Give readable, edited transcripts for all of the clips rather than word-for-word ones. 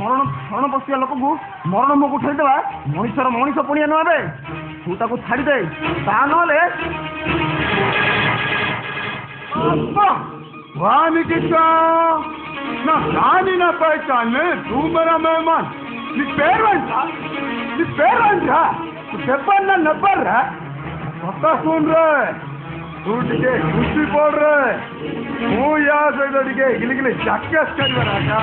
मरण शरण बसिया लोक को मरण मुख उठेदेवा मनीषर मनीष पुणिया नुहे तू ताको छाड़दे ता नले ना जानी ना पहचाने तू मेरा मेहमान नी पेरवन था तू पेपर ना नपर रहा पता सुन रहे तू टिके खुशी पड़ रहे तू यार सहित टिके गिली गिली जाकेस कर रहा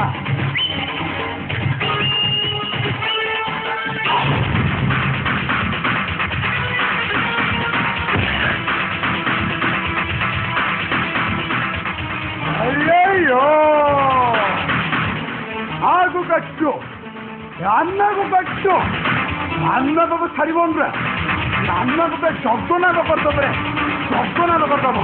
अय्यो आगु कच्चो अन्नगु कच्चो अन्नगु छाड़बन रे अन्नगु पे जगनाग करदब रे जगनाग करदब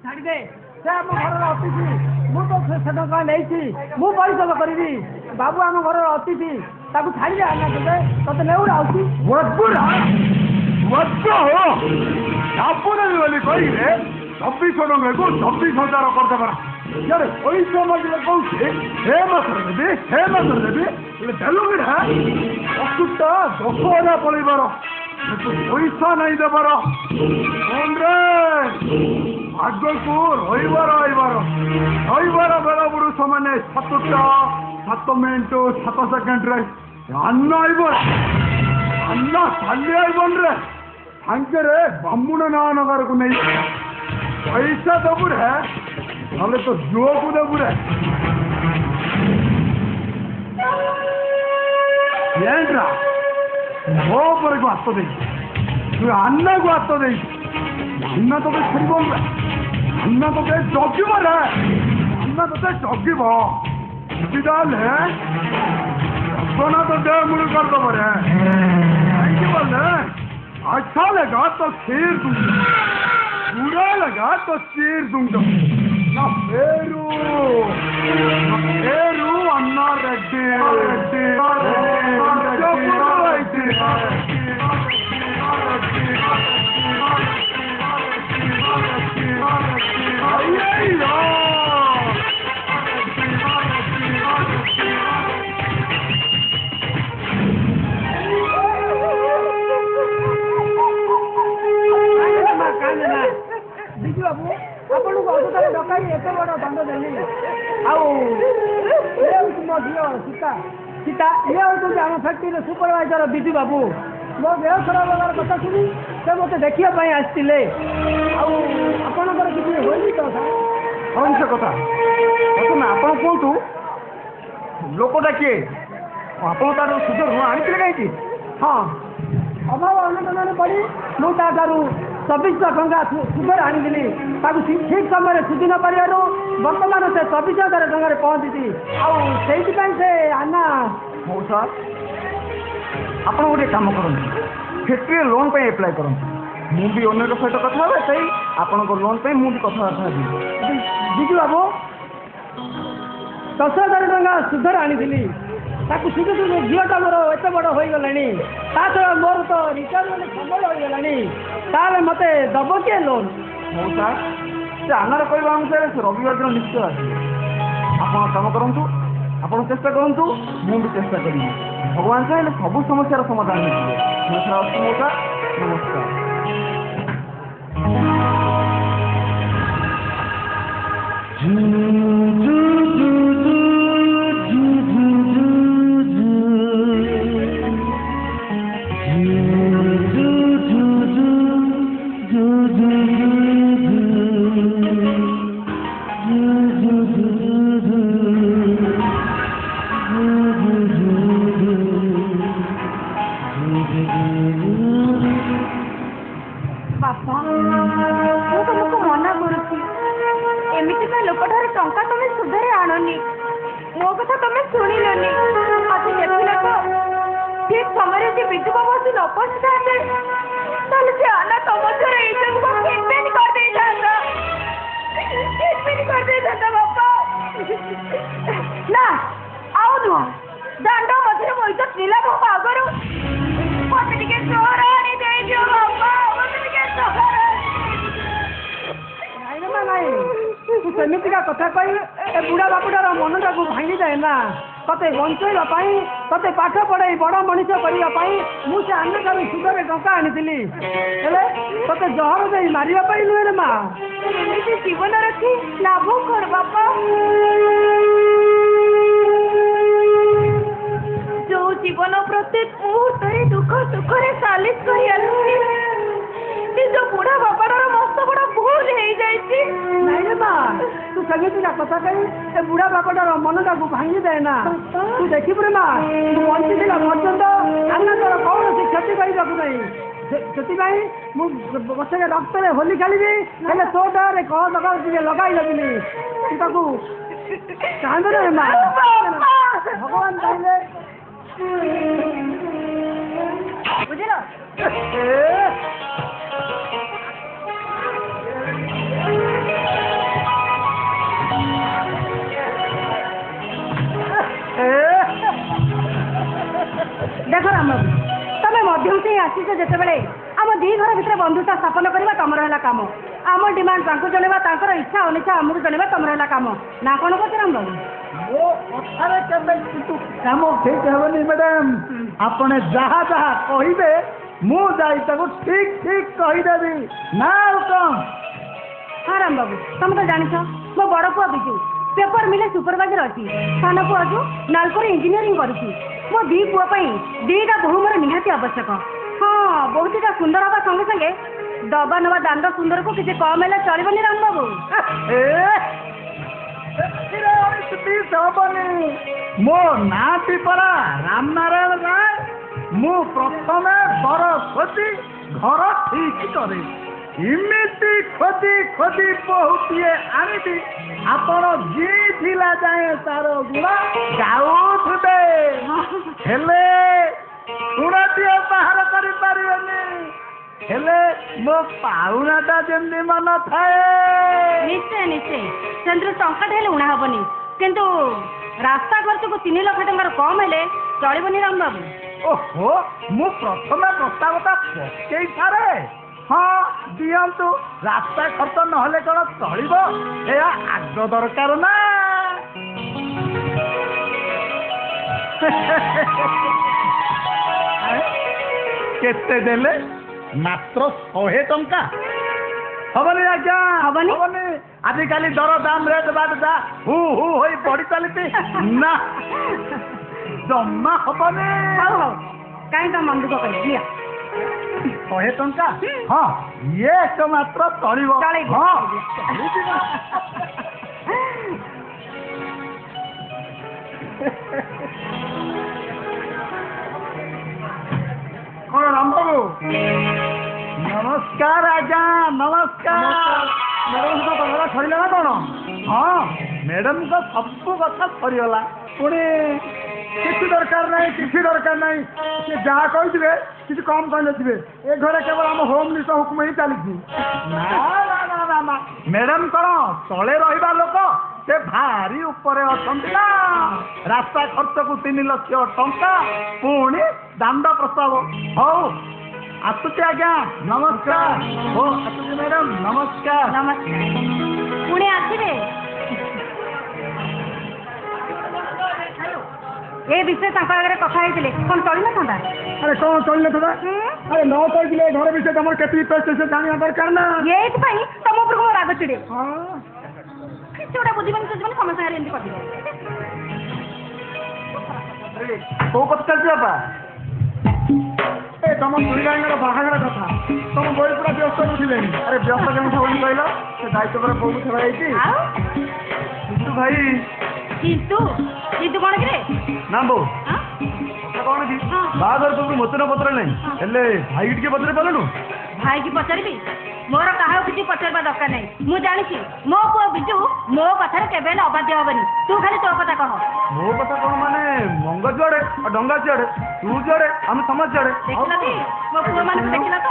छाड़ी दे से आम घर अतिथि मु तो से टका नहीं मु परिशोध करी बाबू आम घर अतिथि ताकू छाड़ी दे अन्ना तुझे तोते नेउरा आउची बोली कही 2600 को 26,000 करदेव यार पैसा मांगे कौन हे मासर देवी देलु गिड़ा अशुद्ध 10,000 पड़ेबार पैसा नहीं देवार आग को रहीबार बेला बुड़ समाने 7 मिनिट 7 सेकेंड अन्न अन्न खाली आईबन रे रे ब्राह्मण नगर को नहीं पैसा दबु रे नले तो जुओ को दबु रे मो पर को हाथ दे तू अन्ना को हाथ दे अन्ना तो छड़ब रे अन्ना तो जगिब रे अन्ना तो जगिब सुविधा है सोना तो दे मुड़ करदब रे अच्छा लगा तो खीर दूंगा बुरा लगा तो चीर दूंगा ना फेरू अन्ना रेड्डी बाबू आपन को अधुतारे डकाई एत बड़ दंड देली आउ मो झील सीता सीता ये हूँ आम फैक्ट्री सुपरवाइजर विजु बाबू मो देह खराब होगार कथा शुणी से मत देखा आसते आपणकर किसी होनी तो कौन से कथा प्रथम आप कहतु लोकटा किए आप तार सुध ऋण आनी कहीं हाँ अभाव अनटन पड़ी मुझे 2400 टंका सुधर आनी ठीक समय सुझी न पार बर्तमान से 24,000 टकर पहुँची से आना हूँ सर आप गोटे कम करूँ फैक्ट्री लोन पर एप्लाय करूँ मुझे ओनर सहित कथा हे आपण लोन पर मुझे कथबार्ता बिजू बाबू 10,000 टंका सुधर आनी सुधु सुधु झीटा मोर एत बड़ हो गला मोर तो रिटायरमेंट समय हो गला मत दब किए लोन हूँ सर से आनार कहवा अनुसार से रविवार दिन निश्चय आस आप कम करूँ आप चेष्टा करूँ मुझे चेष्टा करी भगवान चाहे सब समस्या समाधान हो मौका नमस्कार ତୁ ସେମିତିକା କଥା କହି ଏ ବୁଢ଼ା ବାପୁଟାର ମନଟାକୁ ଭାଙ୍ଗିଯାଏ ନା। ତତେ ବଞ୍ଚେଇବା ପାଇଁ ତତେ ପାଠ ପଢ଼େଇ ବଡ଼ ମଣିଷ କରିବା ପାଇଁ ମୁଁ ସେ ଅନ୍ୟଠାରୁ ସୁଧରେ ଟଙ୍କା ଆଣିଥିଲି। ହେଲେ ତତେ ଜହର ଦେଇ ମାରିବା ପାଇଁ ନୁହେଁ ରେ ମା। ଏମିତି ଜୀବନ ରଖି ଲାଭ କର ବାପା। ଯୋଉ ଜୀବନ ପ୍ରତ୍ୟେକ ମୁହୂର୍ତ୍ତରେ ଦୁଃଖ ସୁଖରେ ସାଲିସ କରି ଆସୁଛି ନିଜ ବୁଢ଼ା ବାପାର ମସ୍ତ ବଡ଼ ଭୁଲ ହେଇଯାଇଛି। ନାଇଁ ରେ ମା, ତୁ ସେମିତିକା କଥା କହି ଏ ବୁଢ଼ା ବାପାଟାର ମନଟାକୁ ଭାଙ୍ଗିଯାଏ ନା। ତୁ ଦେଖିବୁ ରେ ମା, ମୁଁ ବଞ୍ଚିଥିଲା ପର୍ଯ୍ୟନ୍ତ ଅନ୍ୟତର କୌଣସି କ୍ଷତି କରିବାକୁ ନାହିଁ। ସେଥିପାଇଁ ମୁଁ ପଛରେ ରକ୍ତରେ ହୋଲି ଖେଳିବି, ହେଲେ ତୋ ଦେହରେ କହ ଦରକାର ଟିକେ ଲଗାଇ ଦେବିନି। ତୁ ତାକୁ ଚାହିଁବେ ରେ ମା। ଭଗବାନ ଚାହିଁଲେ ବୁଝିଲ? ଦେଖ ରାମବାବୁ, ତମେ ମଧ୍ୟମ ହିଁ ଆସିଛ ଯେତେବେଳେ ଆମ ଦି ଘର ଭିତରେ ବନ୍ଧୁତା ସ୍ଥାପନ କରିବା ତମର ହେଲା କାମ। ଆମ ଡିମାଣ୍ଡ ତାଙ୍କୁ ଜଣେଇବା, ତାଙ୍କର ଇଚ୍ଛା ଅନିଚ୍ଛା ଆମକୁ ଜଣେଇବା ତମର ହେଲା କାମ। ନା କ'ଣ କହୁଛ ରାମବାବୁ? ମୋ କଥାରେ କେବେ କିନ୍ତୁ କାମ ଠିକ ହେବନି ମ୍ୟାଡାମ। ଆପଣ ଯାହା ଯାହା କହିବେ ମୁଁ ଯାଇ ତାକୁ ଠିକ ଠିକ କହିଦେବି। ନା ଆଉ କ'ଣ? ହଁ ରାମବାବୁ, ତମେ ତ ଜାଣିଛ ମୋ ବଡ଼ ପୁଅ ବିଜୁ ପେପର ମିଲେ ସୁପରଭାଇଜର ଅଛି। ସାନ ପୁଅ ଅଜୁ ନାଲକୋରେ ଇଞ୍ଜିନିୟରିଂ କରୁଛି। ମୋ ଦି ପୁଅ ପାଇଁ ଦିଟା ବୋହୂ ମୋର ନିହାତି ଆବଶ୍ୟକ। ହଁ, ବହୁତଟା ସୁନ୍ଦର ହେବା ସଙ୍ଗେ ସଙ୍ଗେ ଦବା ନେବା ଦାଣ୍ଡ ସୁନ୍ଦରକୁ କିଛି କମ୍ ହେଲେ ଚଳିବନି ରାମବାବୁ। ହବନି। ମୋ ନାଁଟି ପରା ରାମନାରାୟଣ ରାୟ। ମୁଁ ପ୍ରଥମେ ବର ଖୋଜି ଘର ଠିକ କରେ। ଏମିତି ଖୋଜି ଖୋଜି ବହୁଟିଏ ଆଣିବି ଆପଣ ଜିଥିଲା ଯାଏ ତାର ଗୁଣ ଗାଉଥିବେ। ହେଲେ ଗୁଣଟିଏ ବାହାର କରିପାରିବେନି। ହେଲେ ମୋ ପାଉଣାଟା ଯେମିତି ମନ ଥାଏ। ନିଶ୍ଚୟ ନିଶ୍ଚୟ, ସେମିତି ଟଙ୍କାଟେ ହେଲେ ଉଣା ହବନି। କିନ୍ତୁ ରାସ୍ତା ଖର୍ଚ୍ଚକୁ 3 ଲକ୍ଷ ଟଙ୍କାର କମ୍ ହେଲେ ଚଳିବନି ରାମବାବୁ। ଓହୋ, ମୁଁ ପ୍ରଥମେ ପ୍ରସ୍ତାବଟା ପକେଇ ସାରେ। ହଁ ଦିଅନ୍ତୁ, ରାସ୍ତା ଖର୍ଚ୍ଚ ନହେଲେ କ'ଣ ଚଳିବ? ଏହା ଆଗ ଦରକାର ନା। କେତେ ଦେଲେ? ମାତ୍ର 100 ଟଙ୍କା। ହବନି ଆଜ୍ଞା, ହବନି? ହବନି। ଆଜିକାଲି ଦର ଦାମ ରେଟ୍ ବାଟ ଯା ହୁ ହୁ ହୋଇ ପଡ଼ି ଚାଲିଛି ନା, ଜମା ହବନି। ହଉ ହଉ, କାହିଁ ତମ ମନ ଦୁଃଖ କରିବି ନିଅ। 100 ଟଙ୍କା? ହଁ, ଇଏ ମାତ୍ର ଚଳିବ। ଚଳିବ। ହଁ କ'ଣ ରାମବାବୁ? ନମସ୍କାର ଆଜ୍ଞା, ନମସ୍କାର। ମ୍ୟାଡ଼ାମଙ୍କ କଥାଟା ସରିଲା ନା କ'ଣ? ହଁ, ମ୍ୟାଡ଼ାମଙ୍କ ସବୁ କଥା ସରିଗଲା। ପୁଣି କିଛି ଦରକାର ନାହିଁ, କିଛି ଦରକାର ନାହିଁ। ସେ ଯାହା କହିଥିବେ କିଛି କମ୍ କହିନଥିବେ। ଏ ଘରେ କେବଳ ଆମ ହୋମ୍ ମିନିଷ୍ଟର ହୁକୁମ ହିଁ ଚାଲିଛି। ନା ନା ନା ନା ନା, ମ୍ୟାଡ଼ାମ କ'ଣ ତଳେ ରହିବା ଲୋକ? ସେ ଭାରି ଉପରେ ଅଛନ୍ତି ନା। ରାସ୍ତା ଖର୍ଚ୍ଚକୁ 3 ଲକ୍ଷ ଟଙ୍କା, ପୁଣି ଦାଣ୍ଡ ପ୍ରସ୍ତାବ। ହଉ ଆସୁଛି ଆଜ୍ଞା, ନମସ୍କାର। ହଉ ଆସୁଛି ମ୍ୟାଡ଼ାମ, ନମସ୍କାର। ନମସ୍କାର, ପୁଣି ଆସିବେ। ଏ ବିଷୟରେ ତାଙ୍କ ଆଗରେ କଥା ହେଇଥିଲେ କ'ଣ ଚଳିନଥାନ୍ତା? ଆରେ କ'ଣ ଚଳିନଥିଲା? ଆରେ ନ କହିଥିଲେ ଘର ବିଷୟରେ ତମର କେତିକି ପଇସା ସେ ଜାଣିବା ଦରକାର ନା। ଏଇଥିପାଇଁ ତମ ଉପରକୁ ମୋ ରାଗ ଚିଡ଼େ। ହଁ, କିଛି ଗୋଟେ ବୁଝିବନି ସୁଝିବନି, ସମସ୍ତ ସାଙ୍ଗରେ ଏମିତି କରିବ। କୋଉ କଥା ଚାଲିଛି ବାପା? ଏ ତମ ସୁରିଗାଈଙ୍କର ବାହାଘର କଥା। ତମ ବହି ପୁରା ବ୍ୟସ୍ତ ବୁଝିଲେଣି। ଆରେ ବ୍ୟସ୍ତ କେମିତି ହବନି କହିଲ? ସେ ଦାୟିତ୍ୱ ପରେ ବୋଉକୁ ଛଡ଼ା ହେଇଛି। ଆଉ କିନ୍ତୁ ଭାଇ କିନ୍ତୁ କିନ୍ତୁ କ'ଣ କିରେ? ନା ବୋଉ ଆଁ? କଥା କ'ଣ କି? ବାହାଘର ପୂର୍ବରୁ ମୋତେ ପତ୍ର ନାହିଁ, ହେଲେ ଭାଇକି ଟିକେ ପଚାରି ପାରିଲୁନୁ? ଭାଇକି ପଚାରିବି? ମୋର କାହାକୁ କିଛି ପଚାରିବା ଦରକାର ନାହିଁ। ମୁଁ ଜାଣିଛି ମୋ ପୁଅ ବିଜୁ ମୋ କଥାରେ କେବେ ହେଲେ ଅବାଧ୍ୟ ହବନି। ତୁ ଖାଲି ତୋ କଥା କହ। ମୋ କଥା କ'ଣ ମାନେ ମଙ୍ଗ ଯୁଆଡ଼େ ଆଉ ଡଙ୍ଗା ଯୁଆଡ଼େ, ତୁ ଯୁଆଡ଼େ ଆମେ ସମସ୍ତେ ଯୁଆଡ଼େ। ଦେଖିଲ କି ମୋ ପୁଅ ମାନଙ୍କୁ ଦେଖିଲ ତ?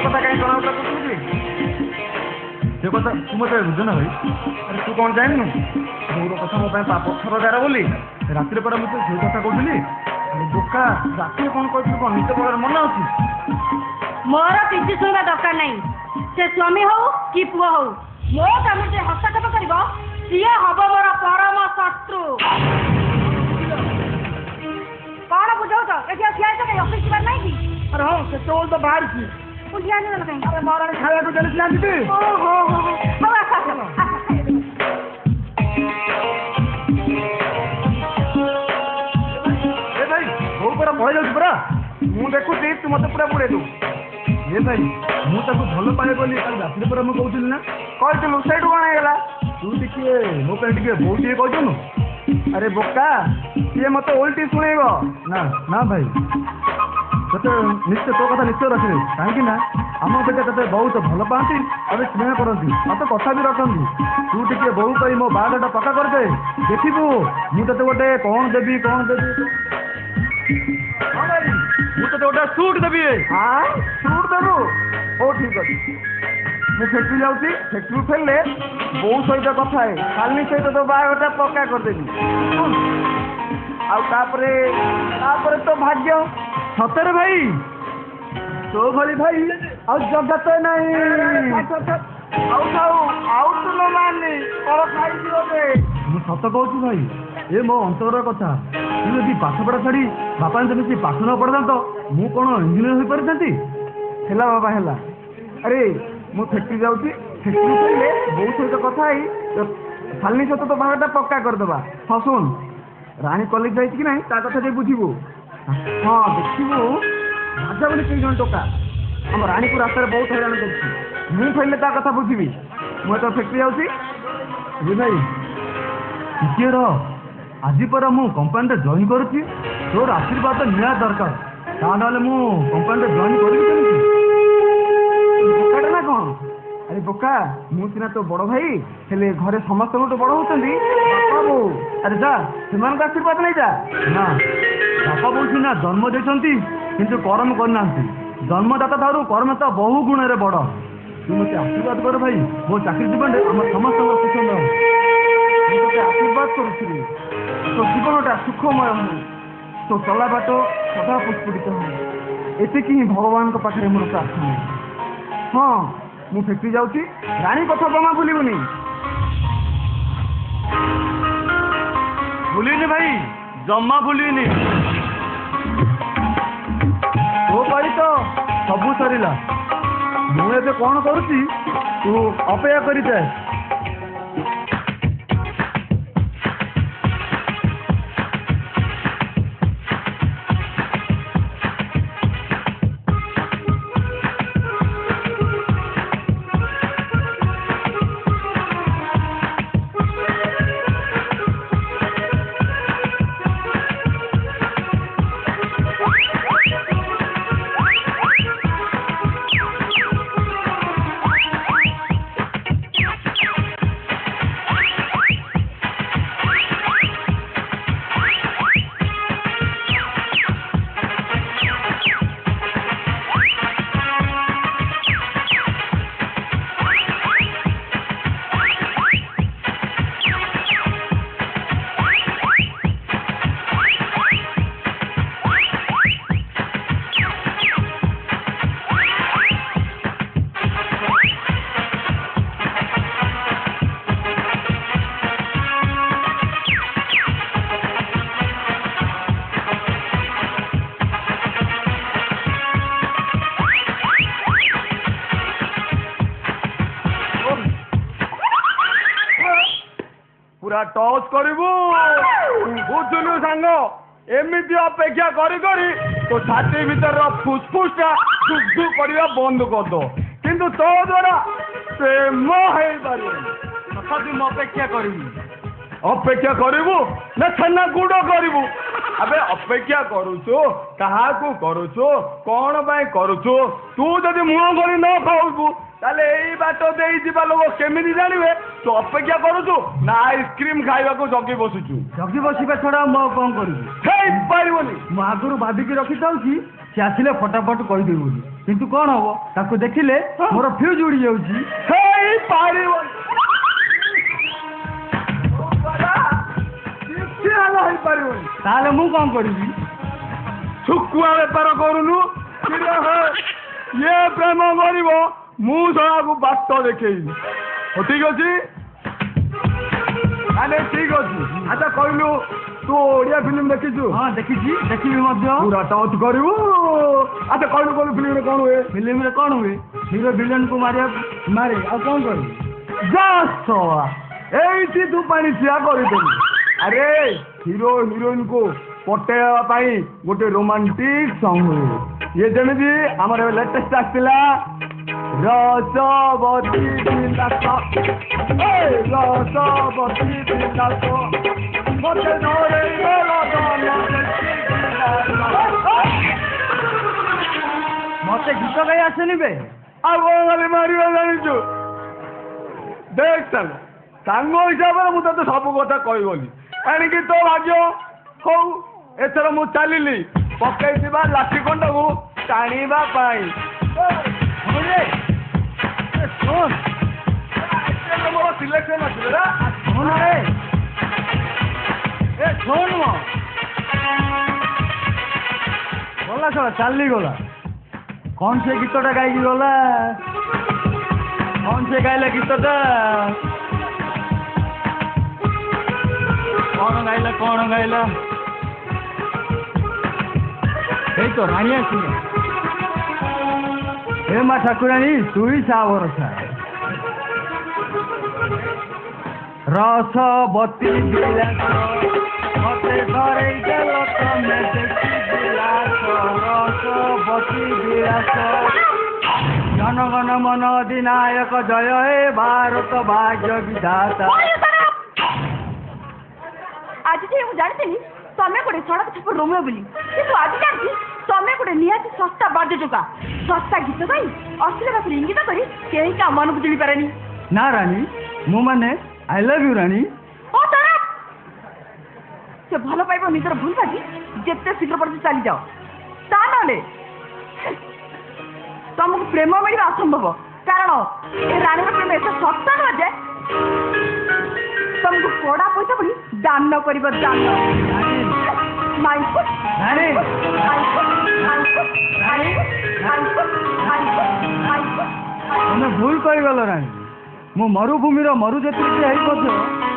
କଥା କାହିଁ କ'ଣ କହୁଥିଲୁ କି? ସେ କଥା ତୁ ମୋତେ ବୁଝ ନା ଭାଇ। ଆରେ ତୁ କ'ଣ ଜାଣିନୁ ମୋର କଥା ମୋ ପାଇଁ ପାପଥର ବୋଲି ରାତିରେ ପରା ମୁଁ ସେଇ କଥା କହୁଥିଲି। ବୋକା ରାତିରେ କ'ଣ କହିଥିଲୁ କ'ଣ ନିଜ ପ୍ରକାର ମନେ ଅଛି? ମୋର କିଛି ଶୁଣିବା ଦରକାର ନାହିଁ। से स्वामी हो कि पुआ हो मो काम से हस्तक्षेप कर सी हम मोर परम शत्रु कौन बुझाऊ ये ठिया कहीं ऑफिस जीवार नहीं कि अरे हाँ केतोल तो बाहर की बुझिया कहीं अरे महाराणी खाया को चली जाती ओहो हो आसा भाई बोल पूरा पड़े जाऊँ पूरा मु देखुची तू मत पूरा बुड़े दू ଏ ଭାଇ ମୁଁ ତାକୁ ଭଲ ପାଏ ବୋଲି କାଲି ରାତିରେ ପରେ ମୁଁ କହୁଥିଲି ନା କହିଥିଲୁ ସେଇଠୁ କଣ ହେଇଗଲା ତୁ ଟିକେ ମୋ ପାଇଁ ଟିକେ ବୋଉ ଟିକେ କହିଦେନୁ ଆରେ ବୋକା ସିଏ ମତେ ଓଲଟି ଶୁଣେଇବ ନା ନା ଭାଇ ତତେ ନିଶ୍ଚୟ ତୋ କଥା ନିଶ୍ଚୟ ରଖିବେ କାହିଁକି ନା ଆମ ବେଟା ତତେ ବହୁତ ଭଲ ପାଆନ୍ତି ଆଉ ସ୍ନେହ କରନ୍ତି ଆଉ ତ କଥା ବି ରଖନ୍ତି ତୁ ଟିକେ ବୋଉ ପାଇଁ ମୋ ବାହାଘରଟା ପକ୍କା କରିଦେ ଦେଖିବୁ ମୁଁ ତତେ ଗୋଟେ କଣ ଦେବି ହଁ ଭାଇ ମୁଁ ତତେ ଗୋଟେ ସୁଟ୍ ଦେବି ହଁ ସୁଟ୍ ଦେବୁ ହଉ ଠିକ୍ ଅଛି ମୁଁ ଫ୍ୟାକ୍ଟ୍ରି ଯାଉଛି ଫ୍ୟାକ୍ଟ୍ରିରୁ ଫେରିଲେ ବୋଉ ସହିତ କଥା ହେ କାଲି ସହିତ ତୋ ବାହାଘରଟା ପକ୍କା କରିଦେବି ଆଉ ତାପରେ ତୋ ଭାଗ୍ୟ ସତରେ ଭାଇ ତୋ ଭଳି ଭାଇ ଆଉ ଜଗତ ନାହିଁ ଆଉ ତୁ ନ ମାନି କଣ ଖାଇଯିବ ଯେ ମୁଁ ସତ କହୁଛି ଭାଇ ଏ ମୋ ଅନ୍ତରର କଥା ତୁ ଯଦି ପାଠପଢ଼ା ଛାଡ଼ି ବାପାଙ୍କ ଯଦି ପାଠ ନ ପଢ଼ିଥାନ୍ତ ମୁଁ କ'ଣ ଇଞ୍ଜିନିୟର ହୋଇପାରିଥାନ୍ତି ହେଲା ବାବା ହେଲା ଆରେ ମୁଁ ଫ୍ୟାକ୍ଟ୍ରି ଯାଉଛି ଫ୍ୟାକ୍ଟ୍ରି ଫେରିଲେ ବୋଉ ସହିତ କଥା ହେଇ ଶାଲିନୀ ସହିତ ତୋ ବାହାଘରଟା ପକ୍କା କରିଦେବା ହଁ ଶୁଣ ରାଣୀ କଲେଜ ଯାଇଛି କି ନାହିଁ ତା କଥା ଟିକେ ବୁଝିବୁ ହଁ ଦେଖିବୁ ରାଜା ବୋଲି କେଇ ଜଣ ଟୋକା ଆମ ରାଣୀକୁ ରାସ୍ତାରେ ବହୁତ ହଇରାଣ କରୁଛି ମୁଁ ଫେରିଲେ ତା କଥା ବୁଝିବି ମୁଁ ଏତ ଫ୍ୟାକ୍ଟ୍ରି ଯାଉଛି ଏ ଭାଇ ଟିକିଏ ରହ ଆଜି ପରା ମୁଁ କମ୍ପାନୀରେ ଜଏନ୍ କରୁଛି ତୋର ଆଶୀର୍ବାଦ ନିହାତି ଦରକାର ତା ନହେଲେ ମୁଁ କମ୍ପାନୀରେ ଜଏନ୍ କରିବି କେମିତି ବୋକାଟା ନା କ'ଣ ଆରେ ବୋକା ମୁଁ ସିନା ତୋ ବଡ଼ ଭାଇ ହେଲେ ଘରେ ସମସ୍ତଙ୍କଠୁ ବଡ଼ ହେଉଛନ୍ତି ବାପା ବୋଉ ଆରେ ଯା ସେମାନଙ୍କ ଆଶୀର୍ବାଦ ନେଇଯା ନା ବାପା ବୋଉ ସିନା ଜନ୍ମ ଦେଇଛନ୍ତି କିନ୍ତୁ କର୍ମ କରିନାହାନ୍ତି ଜନ୍ମଦାତା ଠାରୁ କର୍ମ ତ ବହୁ ଗୁଣରେ ବଡ଼ ତୁ ମୋତେ ଆଶୀର୍ବାଦ କର ଭାଇ ମୋ ଚାକିରି ଜୀବନରେ ଆମ ସମସ୍ତଙ୍କର ସୁଖ ହଉ ମୁଁ ତୋତେ ଆଶୀର୍ବାଦ କରୁଥିଲି ତୋ ଜୀବନଟା ସୁଖମୟ ହଉ ତୋ ଚଲା ବାଟ ସଦା ପୁଷ୍ପିତ ହଉ ଏତିକି ହିଁ ଭଗବାନଙ୍କ ପାଖରେ ମୋର ପ୍ରାର୍ଥନା ହଁ ମୁଁ ଫ୍ୟାକ୍ଟ୍ରି ଯାଉଛି ରାଣୀ କଥା ଜମା ଭୁଲିବୁନି ଭୁଲିନି ଭାଇ ଜମା ଭୁଲିନି ତୋ ପାଇଁ ତ ସବୁ ସରିଲା ମୁଁ ଏବେ କ'ଣ କରୁଛି ତୁ ଅପେକ୍ଷା କରିଥାଏ ପୁରା ଟଚ୍ କରିବୁ ବୁଝୁଲୁ ସାଙ୍ଗ ଏମିତି ଅପେକ୍ଷା କରି କରି ତୋ ଛାତି ଭିତରର ଫୁସଫୁସଟା ଶୁଦ୍ଧ କରିବା ବନ୍ଦ କରିଦବ କିନ୍ତୁ ତୋ ଦ୍ୱାରା ପ୍ରେମ ହେଇପାରିବନି ତଥାପି ମୁଁ ଅପେକ୍ଷା କରିବି ଅପେକ୍ଷା କରିବୁ ନା ଛେନା ଗୁଡ଼ କରିବୁ ଆବେ ଅପେକ୍ଷା କରୁଛୁ କାହାକୁ କରୁଛୁ କ'ଣ ପାଇଁ କରୁଛୁ ତୁ ଯଦି ମୁହଁ କରି ନ ଖାଉଛୁ ତାହେଲେ ଏଇ ବାଟ ଦେଇ ଯିବା ଲୋକ କେମିତି ଜାଣିବେ ତୁ ଅପେକ୍ଷା କରୁଛୁ ନା ଆଇସ୍କ୍ରିମ୍ ଖାଇବାକୁ ଜଗି ବସୁଛୁ ଜଗି ବସିବା ଛଡ଼ା ମୁଁ ଆଉ କ'ଣ କରିବି ହେଇପାରିବନି ମୁଁ ଆଗରୁ ଭାବିକି ରଖିଥାଉଛି ସେ ଆସିଲେ ଫଟାଫଟ କହିଦେବି ବୋଲି କିନ୍ତୁ କ'ଣ ହବ ତାକୁ ଦେଖିଲେ ମୋର ଫ୍ୟୁଜ୍ ଉଡ଼ି ଯାଉଛି ହେଇପାରିବନି ହେଇପାରିବନି ତାହେଲେ ମୁଁ କ'ଣ କରିବି ଶୁଖୁଆ ବେପାର କରୁନୁ ଇଏ ପ୍ରେମ କରିବ ମୁଁ ଶଳାକୁ ବାଟ ଦେଖେଇବି। ହଉ ଠିକ ଅଛି, ତାହେଲେ ଠିକ ଅଛି। ଆଚ୍ଛା କହିଲୁ ତୁ ଓଡ଼ିଆ ଫିଲ୍ମ ଦେଖିଛୁ? ହଁ ଦେଖିଛି, ଦେଖିବି ମଧ୍ୟ। ପୁରା ଟଚ୍ କରିବୁ। ଆଚ୍ଛା କହିଲୁ କହିଲୁ ଫିଲ୍ମରେ କ'ଣ ହୁଏ? ଫିଲ୍ମରେ କ'ଣ ହୁଏ? ହିରୋ ଭିଲେନକୁ ମାରେ, ଆଉ କ'ଣ କରିବି? ଏଇଠି ତୁ ପାଣି ଠିଆ କରିଦେଲୁ। ଆରେ ହିରୋ ହିରୋଇନକୁ ପଟେଇବା ପାଇଁ ଗୋଟେ ରୋମାଣ୍ଟିକ ସଙ୍ଗ ହୁଏ। ଇଏ ଯେମିତି ଆମର ଲେଟେଷ୍ଟ ଆସିଥିଲା ରସବତୀ ବିଲାସ, ରସବତୀ ବିଲାସ ମତେ ଧରେଇଦେଲ ମତେ ଗୀତ ଗାଇ ଆସେନି ବେ। ଆଉ କ'ଣ ଖାଲି ମାରିବା ଜାଣିଛୁ? ଦେଖ ସାଙ୍ଗ ହିସାବରେ ମୁଁ ତତେ ସବୁ କଥା କହିଗଲି, ଏଣିକି ତୋ ଭାଗ୍ୟ। ହଉ ଏଥର ମୁଁ ଚାଲିଲି ପକେଇଥିବା ଲାଠି ଖଣ୍ଡକୁ ଟାଣିବା ପାଇଁ। ମୋର ସିଲେକ୍ସନ ଅଛି ଗଲା ସଳା ଚାଲିଗଲା। କ'ଣ ସେ ଗୀତଟା ଗାଇକି ଗଲା? କ'ଣ ସେ ଗାଇଲା ଗୀତଟା? କ'ଣ ଗାଇଲା? ଏଇ ତ ରାଣୀ ଆସିଲେ। ହେ ମା ଠାକୁରାଣୀ ତୁଇ ସା ଭରସା। ରସବତୀ ବିଳାସ ମତେ ଧରେଇଦେଲ ତମେ ଦେଖି ବିଳାସ। ରସବତୀ ବିଳାସ ଜନଗଣ ମନ ଅଧିନାୟକ ଜୟ ହେ ଭାରତ ଭାଗ୍ୟ ବିଧାତା। ଆଜି ଯେ ମୁଁ ଜାଣିଥିଲି ତମେ ଗୋଟେ ସଡ଼କ ଛାପ ରୋମିଓ ବୋଲି, କିନ୍ତୁ ଆଜି ଜାଣିଛି ତମେ ଗୋଟେ ନିହାତି ଶସ୍ତା ବାଦ୍ୟ ଟୋକା। ଶସ୍ତା ଗୀତ ଗାଇ ଅଶ୍ଳୀଳତାକୁ ଇଙ୍ଗିତ କରି କେହି କାହା ମନକୁ ଜିଣି ପାରେନି। ନା ରାଣୀ, ମୁଁ ମାନେ ଆଇ ଲଭ୍ ୟୁ ରାଣୀ। ଓ ତାରା ସେ ଭଲ ପାଇବ ନିଜର ଭୁଲ ଭାବି ଯେତେ ଶୀଘ୍ର ପଡ଼ିଛି ଚାଲିଯାଅ। ତା ନହେଲେ ତମକୁ ପ୍ରେମ ମିଳିବା ଅସମ୍ଭବ। କାରଣ ଏ ରାଣୀର ପ୍ରେମ ଏତେ ଶସ୍ତା ନୁହେଁ ଯେ ତମକୁ ପଡ଼ା ପଇସା ପଡ଼ି ଦାନ କରିବ। ଦାନ ତମେ ଭୁଲ କହିଗଲ ରାଣୀ। ମୁଁ ମରୁଭୂମିର ମରୁଯାତ୍ରୀ ହେଇ ମଧ୍ୟ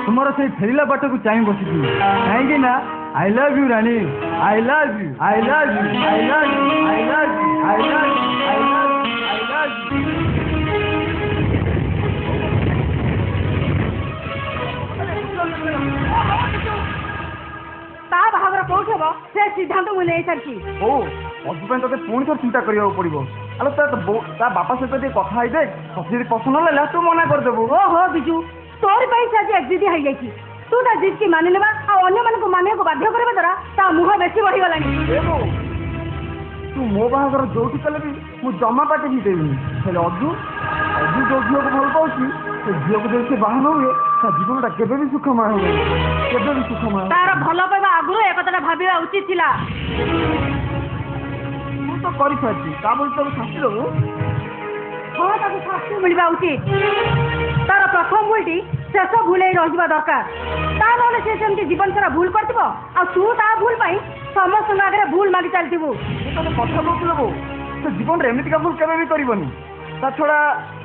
ତୁମର ସେଇ ଫେରିଲା ବାଟକୁ ଚାହିଁ ବସିଥିଲି। କାହିଁକି ନା I love you Rani. I love you, I love you, I love you, I love you, I love you, I love you, I love you. ତା ବାହାଘର କୋଉଠି ହବ ସେ ସିଦ୍ଧାନ୍ତ ମୁଁ ନେଇସାରିଛି। ଓ ଅଜୁ ପାଇଁ ତତେ ପୁଣି ଥରେ ଚିନ୍ତା କରିବାକୁ ପଡ଼ିବ। ଆଲୋ ତା ବାପା ସହିତ ଟିକେ କଥା ହେଇଦେ। ଯଦି ପସନ୍ଦ ହେଲା ତୁ ମନା କରିଦେବୁ। ଓହୋ ବିଜୁ, ତୋରି ପାଇଁ ସେ ଆଜି ଏକ୍ଜିଟ୍ ହେଇଯାଇଛି। ତୁ ତା ଜିଦ୍ କି ମାନି ନେବା ଆଉ ଅନ୍ୟମାନଙ୍କୁ ମାନିବାକୁ ବାଧ୍ୟ କରିବା ଦ୍ୱାରା ତା ମୁହଁ ବେଶୀ ବଢ଼ିଗଲାଣି। ତୁ ମୋ ବାହାଘର ଯୋଉଠି କଲେ ବି ମୁଁ ଜମା ପାଟି ଫିଟେଇବିନି। ହେଲେ ଅଜୁ ଯୋଉ ଝିଅକୁ ଭଲ ପାଉଛି ସେ ଝିଅକୁ ଯଦି ସେ ବାହା ନ ହୁଏ ତା ଜୀବନଟା କେବେ ବି ସୁଖମୟ ହେବନି। କେବେ ବି ସୁଖମୟ। ତାର ଭଲ ପାଇବା ଆଗରୁ ଏ କଥାଟା ଭାବିବା ଉଚିତ ଥିଲା। ମୁଁ ତ କରିସାରିଛି, ତା ବୋଲି ତାକୁ ଶାସ୍ତି ଦେବୁ? ହଁ, ତାକୁ ଶାସ୍ତି ମିଳିବା ଉଚିତ। ତାର ପ୍ରଥମ ଭୁଲଟି ଶେଷ ଭୁଲ ହେଇ ରହିଯିବା ଦରକାର। ତା ନହେଲେ ସେ ସେମିତି ଜୀବନ ସାରା ଭୁଲ କରିଥିବ ଆଉ ତୁ ତା ଭୁଲ ପାଇଁ ସମସ୍ତଙ୍କ ଆଗରେ ଭୁଲ ମାଗି ଚାଲିଥିବୁ। ମୁଁ ତତେ କଥା କହୁଛି ଦେବୁ, ସେ ଜୀବନରେ ଏମିତିକା ଭୁଲ କେବେ ବି କରିବନି। ତା ଛଡ଼ା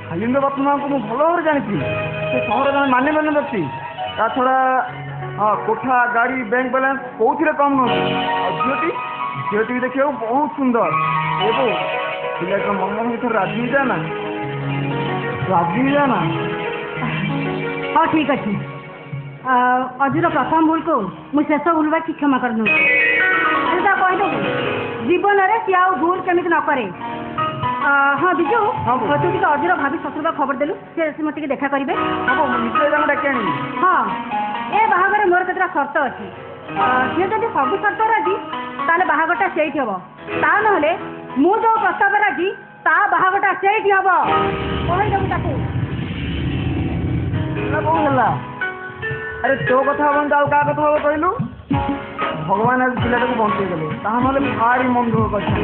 ଖାଲିନ୍ଦ ବାପା ମାଆଙ୍କୁ ମୁଁ ଭଲ ଭାବରେ ଜାଣିଛି। ସେ ସହର ଜଣେ ମାନ୍ୟମାନ୍ୟ ବ୍ୟକ୍ତି। ତା ଛଡ଼ା କୋଠା, ଗାଡ଼ି, ବ୍ୟାଙ୍କ ବାଲାନ୍ସ କୋଉଥିରେ କମ୍ ନୁହନ୍ତି। ଆଉ ଝିଅଟି ବି ଦେଖିବାକୁ ବହୁତ ସୁନ୍ଦର। ଏବଂ ପିଲାଟା ମନ ଭିତରେ ରାଜି ହେଇଯା ନା। ହଉ ଠିକ୍ ଅଛି। ଅଜୁର ପ୍ରଥମ ଭୁଲକୁ ମୁଁ ଶେଷ ଭୁଲ ବାକି କ୍ଷମା କରିଦେଉଛି। ତା କହିଦେବୁ ଜୀବନରେ ସିଏ ଆଉ ଭୁଲ କେମିତି ନ କରେ। ହଁ ବିଜୁ, ତୁ ଟିକେ ଅଜୁର ଭାବି ଶ୍ୱଶୁର ଖବର ଦେଲୁ, ସେ ମୋତେ ଟିକେ ଦେଖା କରିବେ। ମୁଁ ନିଜେ ତାଙ୍କୁ ଡାକି ଆଣିବି। ହଁ, ଏ ବାହାଘରେ ମୋର କେତେଟା ସର୍ତ୍ତ ଅଛି। ସିଏ ଯଦି ସବୁ ସର୍ତ୍ତ ରାଜି ତାହେଲେ ବାହାଘରଟା ସେଇଠି ହବ। ତା ନହେଲେ ମୁଁ ଯୋଉ ପ୍ରସ୍ତାବ ରାଜି ତା ବାହାଘରଟା ସେଇଠି ହବ। କହିଦେବୁ ତାକୁ। ହେଲା ଆରେ ତୋ କଥା ହବନି ତ ଆଉ କାହା କଥା ହବ କହିଲୁ? ଭଗବାନ ଆଜି ପିଲାଟାକୁ ବଞ୍ଚେଇ ଦେଲେ, ତାହା ନହେଲେ ଭାରି ମନ ଦୁଃଖ କରିଛି।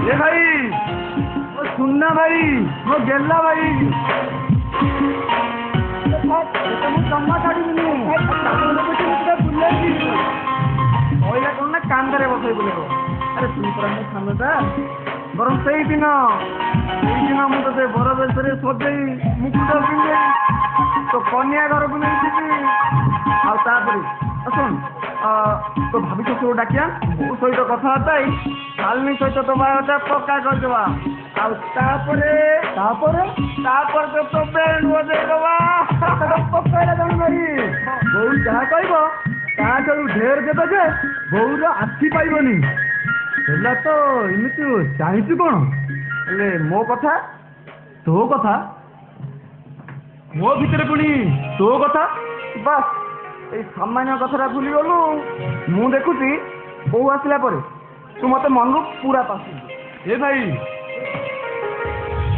ଏ ଭାଇ, ଓ ସୁନା ଭାଇ, ମୋ ଗେଲା ଭାଇ, ମୁଁ ଜମା ଛାଡ଼ିବିନି। କହିଲା କ'ଣ ନା କାନ୍ଦରେ ବସେଇ ବୁଲେଇବ। ଆରେ ତୁ ପରା ମୋ ସାନଟା, ବରଂ ସେଇଦିନ ମୁଁ ତତେ ବର ବେଶରେ ସଜେଇ ମୁକୁଟ ପିନ୍ଧେଇ ତୋ କନ୍ୟା ଘରକୁ ନେଇଯିବି। ଆଉ ତାପରେ ଶୁଣ ତୋ ଭାବି ଶ୍ୱଶୁର ଡାକିଆ ମୋ ସହିତ କଥାବାର୍ତ୍ତା ହେଇ ଶାଲିନୀ ସହିତ ତୋ ବାହାଘରଟା ପକ୍କା କରିଦେବା। ଆଉ ତାପରେ ତୋ ବ୍ୟାଣ୍ଡ ବଜେଇଦବା। ପକାଇଲା ଜାଣି ଭାଇ ବୋଉ ଯାହା କହିବ ତାଠାରୁ ଢେର ଦେବେ ଯେ ବୋଉର ଆଖି ପାଇବନି। ହେଲା ତ ଏମିତି ଚାହିଁଛୁ କଣ? ହେଲେ ମୋ କଥା ତୋ କଥା ମୋ ଭିତରେ ପୁଣି ତୋ କଥା? ବାସ୍ ଏଇ ସାମାନ୍ୟ କଥାଟା ଭୁଲିଗଲୁ। ମୁଁ ଦେଖୁଛି ବୋଉ ଆସିଲା ପରେ ତୁ ମତେ ମନରୁ ପୁରା ପାସୁ। ଏ ଭାଇ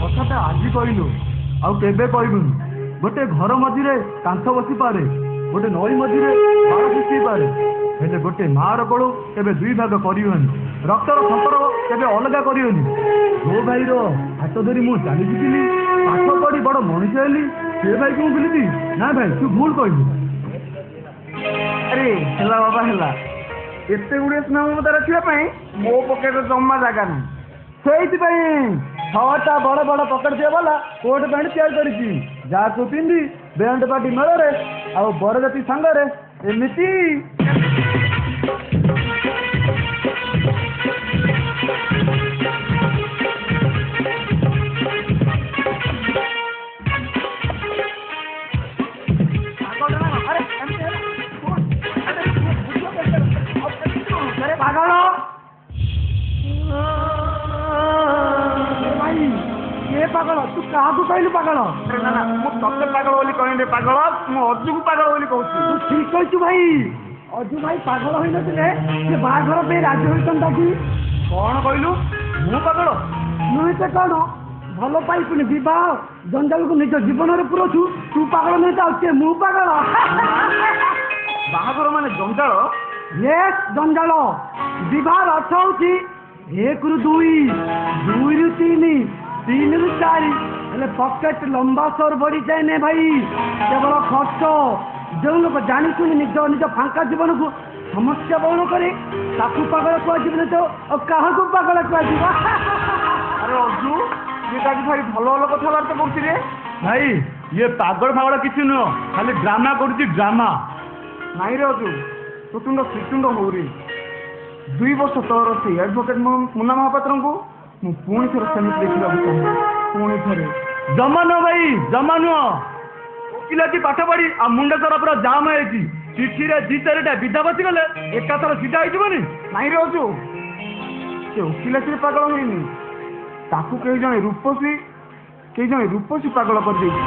କଥାଟା ଆଜି କହିଲୁ ଆଉ କେବେ କହିବୁନି। ଗୋଟେ ଘର ମଝିରେ କାନ୍ଥ ବସିପାରେ, ଗୋଟେ ନଈ ମଝିରେ ବାଳ ବସିପାରେ, ହେଲେ ଗୋଟେ ମାଆର କୋଳ କେବେ ଦୁଇ ଭାଗ କରିବନି। ରକ୍ତର ସମ୍ପର୍କ କେବେ ଅଲଗା କରିବନି। ମୋ ଭାଇର ହାତ ଧରି ମୁଁ ଚାଲିଯିବି, ପାଠ ପଢି ବଡ ମଣିଷ ହେଲି, ସେ ଭାଇକୁ ମୁଁ ଭୁଲିବି? ନା ଭାଇ ତୁ ଭୁଲ କହିଲୁ। ଆରେ ହେଲା ବାବା ହେଲା, ଏତେ ଗୁଡ଼ିଏ ସ୍ନେହ ମମତା ରଖିବା ପାଇଁ ମୋ ପକେଟରେ ଜମା ଜାଗା ନାହିଁ। ସେଇଥିପାଇଁ 6ଟା ବଡ ବଡ ପକେଟ ଥିବା ବାଲା କୋଟ ପ୍ୟାଣ୍ଟ ତିଆରି କରିଛି, ଯାହାକୁ ପିନ୍ଧି ବ୍ୟାଣ୍ଡ ପାର୍ଟି ମେଳରେ ଆଉ ବରଯାତ୍ରୀ ସାଙ୍ଗରେ ଏମିତି ପାଗଳ ଭାଇ ଏ ପାଗଳ ତୁ କାହାକୁ କହିଲୁ ପାଗଳ? ନା ମୁଁ ତତେ ପାଗଳ ବୋଲି କହିନି ପାଗଳ, ମୁଁ ଅଜୁକୁ ପାଗଳ ବୋଲି କହୁଛି। ତୁ ଠିକ କହିଛୁ ଭାଇ। ଅଜୁ ଭାଇ ପାଗଳ ହୋଇନଥିଲେ ସେ ବାହାଘର ପାଇଁ ରାଜି ହୋଇଥାନ୍ତା କି? କଣ କହିଲୁ? ମୁଁ ପାଗଳ? ନୁହେଁ ସେ କଣ, ଭଲ ପାଇପୁନି ବିବାହ ଜଞ୍ଜାଳକୁ ନିଜ ଜୀବନରେ ପୁରଉଛୁ। ତୁ ପାଗଳ ନୁହେଁ ତ ଆଉ କିଏ? ମୁଁ ପାଗଳ। ବାହାଘର ମାନେ ଜଞ୍ଜାଳ? ୟେସ୍ ଜଞ୍ଜାଳ। ବିବାହର ଅର୍ଥ ହଉଛି 1ରୁ 2, 2ରୁ 3, 3ରୁ 4, ହେଲେ ପକେଟ ଲମ୍ବା ସୋର ବଢିଯାଏ ନେ ଭାଇ। କେବଳ ଖର୍ଚ୍ଚ। ଯେଉଁ ଲୋକ ଜାଣିଶୁଣି ନିଜ ଫାଙ୍କା ଜୀବନକୁ ସମସ୍ୟା ବହୁଳ କରେ ତାକୁ ପାଗଳ କୁହାଯିବନି ତ ଆଉ କାହାକୁ ପାଗଳ କୁହାଯିବ? ଆରେ ଅଜୁ ଇଏ କାଲି ଭାରି ଭଲ ଭଲ କଥାବାର୍ତ୍ତା କରୁଛି ରେ। ଭାଇ ଇଏ ପାଗଳ ଫାଗଳ କିଛି ନୁହଁ, ଖାଲି ଡ୍ରାମା କରୁଛି ଡ୍ରାମା। ନାଇଁ ରେ ଅଜୁ ତୁଣ୍ଡ ଶ୍ରୀତୁଣ୍ଡ ହଉରେ। 2 ବର୍ଷ ତଳର ସେଇ ଆଡଭୋକେଟ ମୁନା ମହାପାତ୍ରଙ୍କୁ ମୁଁ ପୁଣି ଥରେ ସେମିତି ଦେଖିବାକୁ ଚାହୁଁଛି। ପୁଣି ଥରେ ଜମା ନୁହଁ ଭାଇ, ଜମା ନୁହଁ। ଓକିଲାତି ପାଠ ପଢି ଆଉ ମୁଣ୍ଡ ସାରା ପୁରା ଜାମ ହେଇଛି। ଚିଠିରେ 2-4ଟା ବିଧା ବସିଗଲେ ଏକାଥର ସିଧା ହେଇଯିବନି। ନାଇଁ ରେ ଅଜୁ ସେ ଓକିଲାତିରେ ପାଗଳ ହେଇନି, ତାକୁ କେହି ଜଣେ ରୂପସୀ ପାଗଳ କରିଦେଇଛି।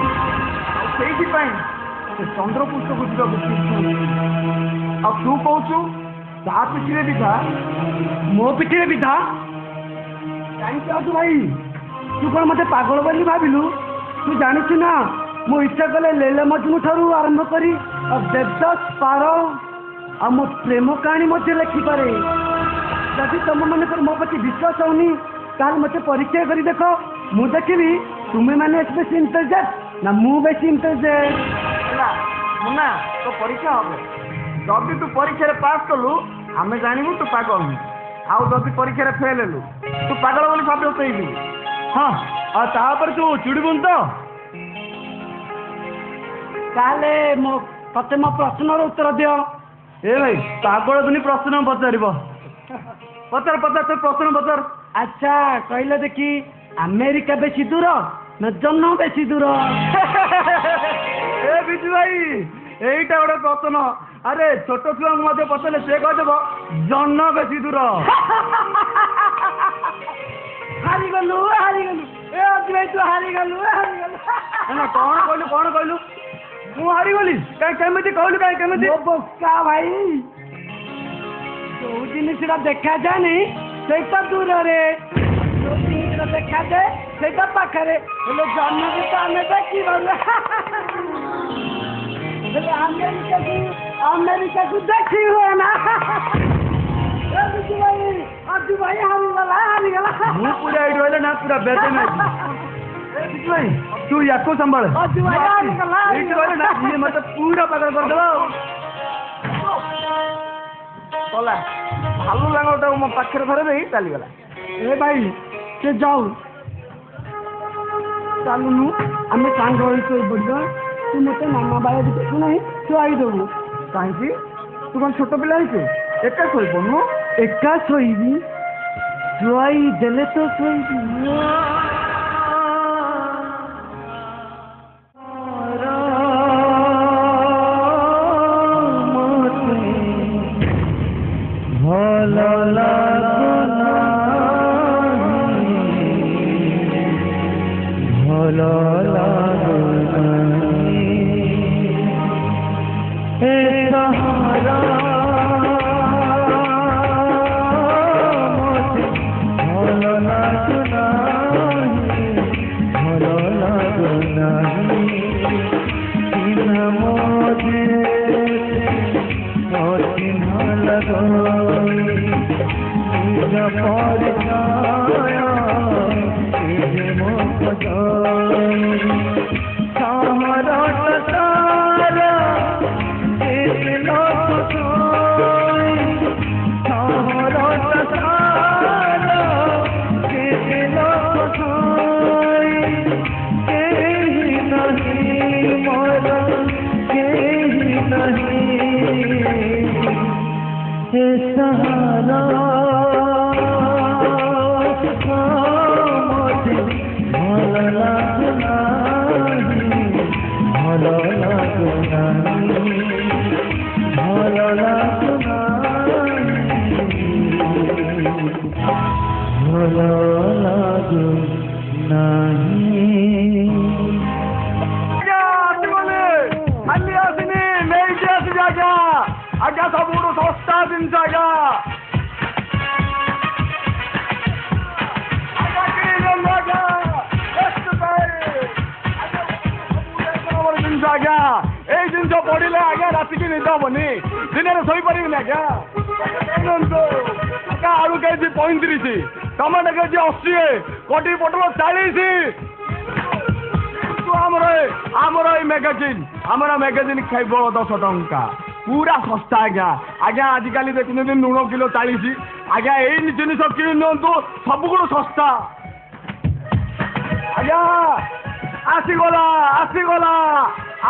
ଆଉ ସେଇଥିପାଇଁ ସେ ଚନ୍ଦ୍ରପୁଷ୍ପକୁ ଯିବାକୁ ଠିକ୍ କରୁଛି। ଆଉ ତୁ କହୁଛୁ ତା ପିଠିରେ ବିଧା? ମୋ ପିଠିରେ ବିଧା? କାହିଁକି ଅଛୁ ଭାଇ? ତୁ କଣ ମତେ ପାଗଳ ବୋଲି ଭାବିଲୁ? ତୁ ଜାଣିଛୁ ନା ମୁଁ ଇଚ୍ଛା କଲେ ଲୈଲା ମଜନୁ ଠାରୁ ଆରମ୍ଭ କରି ଦେବଦାସ ପାର ଆଉ ମୋ ପ୍ରେମ କାହାଣୀ ମଧ୍ୟ ଲେଖିପାରେ। ଯଦି ତମ ମାନଙ୍କର ମୋ ପ୍ରତି ବିଶ୍ୱାସ ହଉନି ତାହେଲେ ମତେ ପରୀକ୍ଷା କରି ଦେଖ। ମୁଁ ଦେଖିବି ତୁମେ ମାନେ ବେଶୀ ଇଣ୍ଟେଲିଜେଣ୍ଟ ନା ମୁଁ ବେଶୀ ଇଣ୍ଟେଲିଜେଣ୍ଟ। ହେଲା ମୁନା ତୋ ପରୀକ୍ଷା ହବ। ଯଦି ତୁ ପରୀକ୍ଷାରେ ପାସ୍ କଲୁ ଆମେ ଜାଣିବୁ ତୁ ପାଗଳ ନୁହେଁ, ଆଉ ଯଦି ପରୀକ୍ଷାରେ ଫେଲ୍ ହେଲୁ ତୁ ପାଗଳ ବୋଲି ସାବ୍ୟସ୍ତ ହେଇଯିବୁ। ହଁ ଆଉ ତାପରେ ତୁ ଚିଡ଼ିବୁନି ତ? ତାହେଲେ ତତେ ମୋ ପ୍ରଶ୍ନର ଉତ୍ତର ଦିଅ। ଏ ଭାଇ ପାଗଳ ଦୁନି ପ୍ରଶ୍ନ ପଚାରିବ? ପଚାର ତୋ ପ୍ରଶ୍ନ ପଚାର। ଆଚ୍ଛା କହିଲେ ଦେଖି, ଆମେରିକା ବେଶୀ ଦୂର ନା ଜହ୍ନ ବେଶୀ ଦୂର? ଏ ବିଜୁ ଭାଇ ଏଇଟା ଗୋଟେ ପ୍ରଶ୍ନ। ଆରେ ଛୋଟ ଛୁଆଙ୍କୁ ମଧ୍ୟ ପଚାରିଲେ ସେ କହିଦେବ ଜହ୍ନ ବେଶୀ ଦୂର। ହାରିଗଲୁ ଏ ଅଜୁ ଭାଇ ତୁ ହାରିଗଲୁ। କଣ କହିଲୁ? ମୁଁ ହାରିଗଲି? କେମିତି କହିଲୁ? କେମିତି? ବୋକା ଭାଇ, ଯୋଉ ଜିନିଷଟା ଦେଖାଯାଏନି ସେଇଟା ଦୂରରେ, ଯୋଉ ଜିନିଷଟା ଦେଖାଯାଏ ସେଇଟା ପାଖରେ। ହେଲେ ଜହ୍ନକୁ ତ ଆମେ ଦେଖିପାରୁ, ହେଲେ ଆମେରିକାକୁ ଦେଖି ହୁଏ ନା। ଅଜୁ ଭାଇ ହାରିଗଲା। ମୁଁ ପୁରା ଏଇଠି ରହିଲେ ନା ପୁରା ବେଦେ ନାହିଁ। ଭାଇ ତୁ ୟାକୁ ସମ୍ଭାଳ। ଅଜୁ ଭାଇ ହାରିଗଲା। ଏଇଠି ରହିଲେ ନା ଇଏ ମତେ ପୁରା ପାଗଳ କରିଦେବ। ଗଲା ଭାଲୁ ଲାଙ୍ଗଟାକୁ ମୋ ପାଖରେ ଧରି ଦେଇ ଚାଲିଗଲା। ଏ ଭାଇ ସେ ଯାଉ ଚାଲୁନୁ ଆମେ ସାଙ୍ଗ ହୋଇ ଶୋଇପଡ଼ିବା ତୁ ମୋତେ ମାମା ବାୟା ଦେଖୁ ନାହିଁ ଶୁଆଇଦେବୁ କାହିଁକି ତୁ କ'ଣ ଛୋଟ ପିଲା ହେଇଛୁ ଏକା ଶୋଇପଡୁନୁ ଏକା ଶୋଇବି ଶୁଆଇ ଦେଲେ ତ ଶୋଇବି ଆଜ୍ଞା ସବୁଠୁ ଶସ୍ତା ଜିନିଷ ଆଜ୍ଞା ଜିନିଷ ଆଜ୍ଞା ଏଇ ଜିନିଷ ପଡ଼ିଲେ ଆଜ୍ଞା ରାତିକି ନିଦ ହବନି ଦିନରେ ଶୋଇପାରିବିନି ଆଜ୍ଞା ଆଜ୍ଞା ଆଳୁ କେଜି 35 ଟମାଟୋ କେଜି 80 କୋଟି ପୋଟଳ 40 ଆମର ଏଇ ମ୍ୟାଗାଜିନ୍ ଖାଇବ 10 ଟଙ୍କା पूरा सस्ता आज्ञा आज्ञा आजिकल देखुं लुण किलो 40 आज्ञा यही जिन किणी नियंतु सबुठ सस्ता आज्ञा आसीगला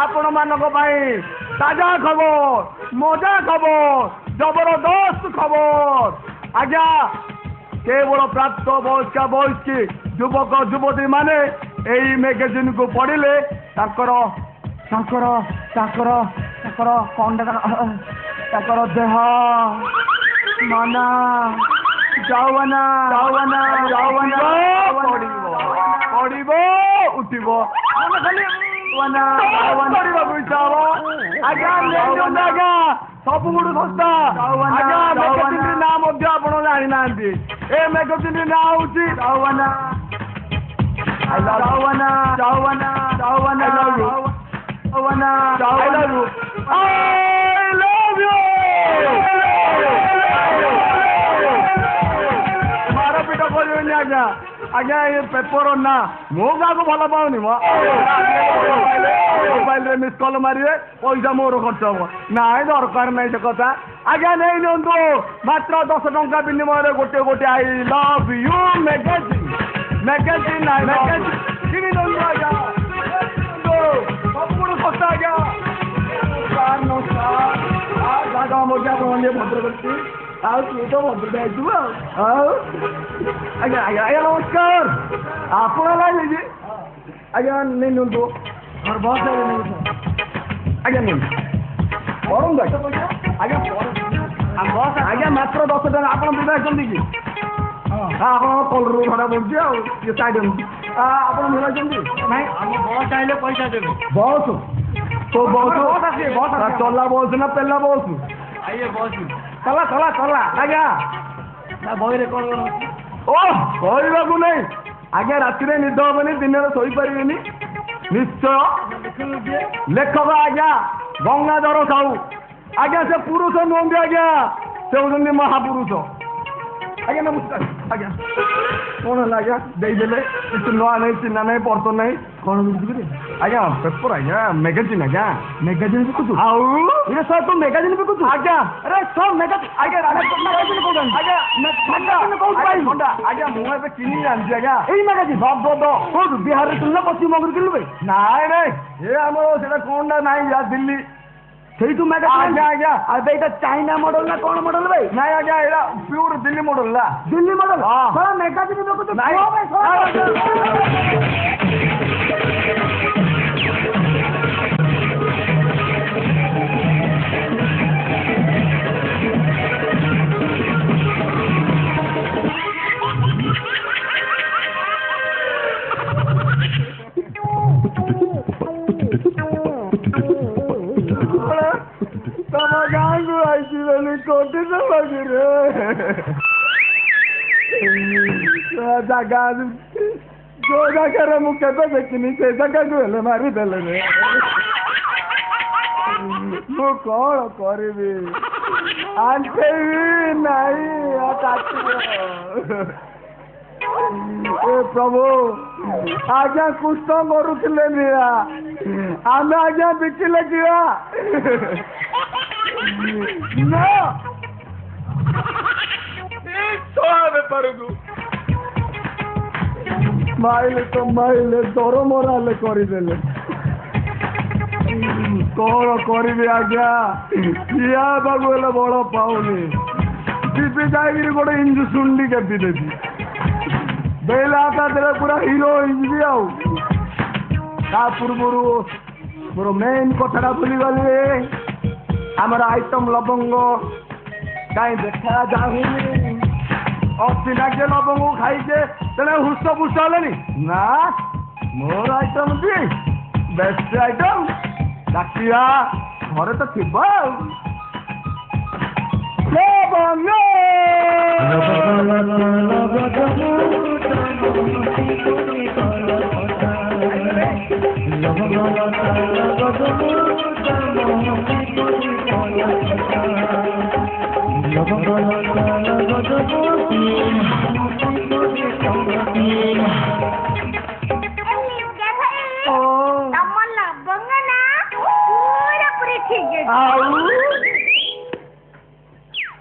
आपण मानक ताजा खबर मजा खबर जबरदस्त खबर आज्ञा केवल प्राप्त वयस्की युवक युवती माने यही मैगजीन को पढ़िले ताकर देह मना जावना पड़ब उठब आज्ञा सब गुड़ सस्ता आज्ञा मैगजीन ना जानी ना ए मैगजीन ना हूँ मारपीट कर आज्ञा आज्ञा ये पेपर ना मो क्या भल पाऊनी मोबाइल मिस कल मारे पैसा मोर खर्च हम ना दरकार ना से कथा आज्ञा नहीं नियंतु मात्र 10 टंका विनिमय गोटे गोटे आई लव यू मैगजीन किनी दिखाँ आज्ञा सब सस्ता आज्ञा भद्रवर्ती आए तो भद्रक आज्ञा आज्ञा नमस्कार आप आज्ञा नहीं नियंतु और बहुत सारे आज्ञा नहीं आज्ञा मात्र 10 टका आप कि आप कलर भड़ा पड़े साइड आप नहीं बस आइले पैसा देवे बस तो बस चला बस ना पेला बस आइए बस चला आज्ञा बही कौन ओह कहू नहीं आज्ञा राति निद हेनी दिन शोपारे निश्चय लेखक आज्ञा गंगाधर साहू आज्ञा से पुरुष नुहति आज्ञा से हूँ महापुरुष आज्ञा नमस्कार ଆଜ୍ଞା କ'ଣ ହେଲା ଆଜ୍ଞା ଦେଇଦେଲେ କିଛି ନୂଆ ନାହିଁ ଚିହ୍ନା ନାହିଁ ପର୍ତ ନାହିଁ କ'ଣ ବୁଝିପାରିବେ ଆଜ୍ଞା ପେପର ଆଜ୍ଞା ମ୍ୟାଗାଜିନ୍ ଆଜ୍ଞା ମ୍ୟାଗାଜିନ୍ ବିକୁଛୁ ଆଉ ଇଏ ସାର୍ ତୁ ମ୍ୟାଗାଜିନ୍ ବିକୁଛୁ ଆଜ୍ଞା ଆରେ ସାର୍ ମ୍ୟାଗାଜିନ୍ ଆଜ୍ଞା ମ୍ୟାଗାଜିନ୍ କହୁଛନ୍ତି ଆଜ୍ଞା ମ୍ୟାଗାଜିନ୍ କୋଉଠୁ ପାଇଲୁ ଆଜ୍ଞା ମୁଁ ଏବେ କିଣି ଆଣିଛି ଆଜ୍ଞା ଏଇ ମ୍ୟାଗାଜିନ୍ କୋଉଠୁ ବିହାରରେ କିଣିଲ ପଶ୍ଚିମବଙ୍ଗରୁ କିଣିଲୁ ଭାଇ ନାଇଁ ନାଇଁ ଏ ଆମର ସେଇଟା କ'ଣଟା ନାହିଁ ଦିଲ୍ଲୀ ସେଇଠୁ ମ୍ୟାଗାଜିନ୍ ଆଜ୍ଞା ଆଜ୍ଞା ଏବେ ଏଇଟା ଚାଇନା ମଡେଲ ନା କ'ଣ ମଡେଲ ଭାଇ ନାଇଁ ଆଜ୍ଞା ଏଇଟା ପିଓର ଦିଲ୍ଲୀ ମଡେଲ ନା ଦିଲ୍ଲୀ ମଡେଲ ହଁ ମ୍ୟାଗାଜିନ୍ ଦେଖୁଛୁ ତମ ଗାଁକୁ ଆସିବେନି କୋଟି ଦେବାକିରେ ଜାଗା ଯୋଉ ଜାଗାରେ ମୁଁ କେବେ ଦେଖିନି ସେ ଜାଗାକୁ ହେଲେ ମାରିଦେଲେ ରେ ମୁଁ କ'ଣ କରିବି ଆଣ୍ଠେଇବି ନାହିଁ ଏ ପ୍ରଭୁ ଆଜ୍ଞା କୁଷ୍ଠ ମରୁଥିଲେ ନିଆ ଆମେ ଆଜ୍ଞା ବିକିଲେ କିଆ ବେପାରକୁ ମାଇଲେ ତ ମାଇଲେ ଦରମରା ହେଲେ କରିଦେଲେ କ'ଣ କରିବି ଆଜ୍ଞା ଠିଆ ହେବାକୁ ହେଲେ ବଳ ପାଉନି ଯିବି ଯାଇକିରି ଗୋଟେ ଇଞ୍ଜେକ୍ସନ୍ ଟିକେ ଦେବି ବେଲା ଦେଲେ ପୁରା ହିରୋ ହେଇଯିବି ଆଉ ତା ପୂର୍ବରୁ ମୋର ମେନ୍ କଥାଟା ଭୁଲିଗଲି ଆମର ଆଇଟମ୍ ଲବଙ୍ଗ କାହିଁ ଦେଖା ଯାଉନି ଅଚିନାକେ ଲବଙ୍ଗକୁ ଖାଇଛେ ତେଣେ ହୁସ ଫୁସ ହେଲେନି ନା ମୋର ଆଇଟମ୍ ବି ବେଷ୍ଟ ଆଇଟମ୍ ଡାକିବା ଘରେ ତ ଥିବ ଆଉ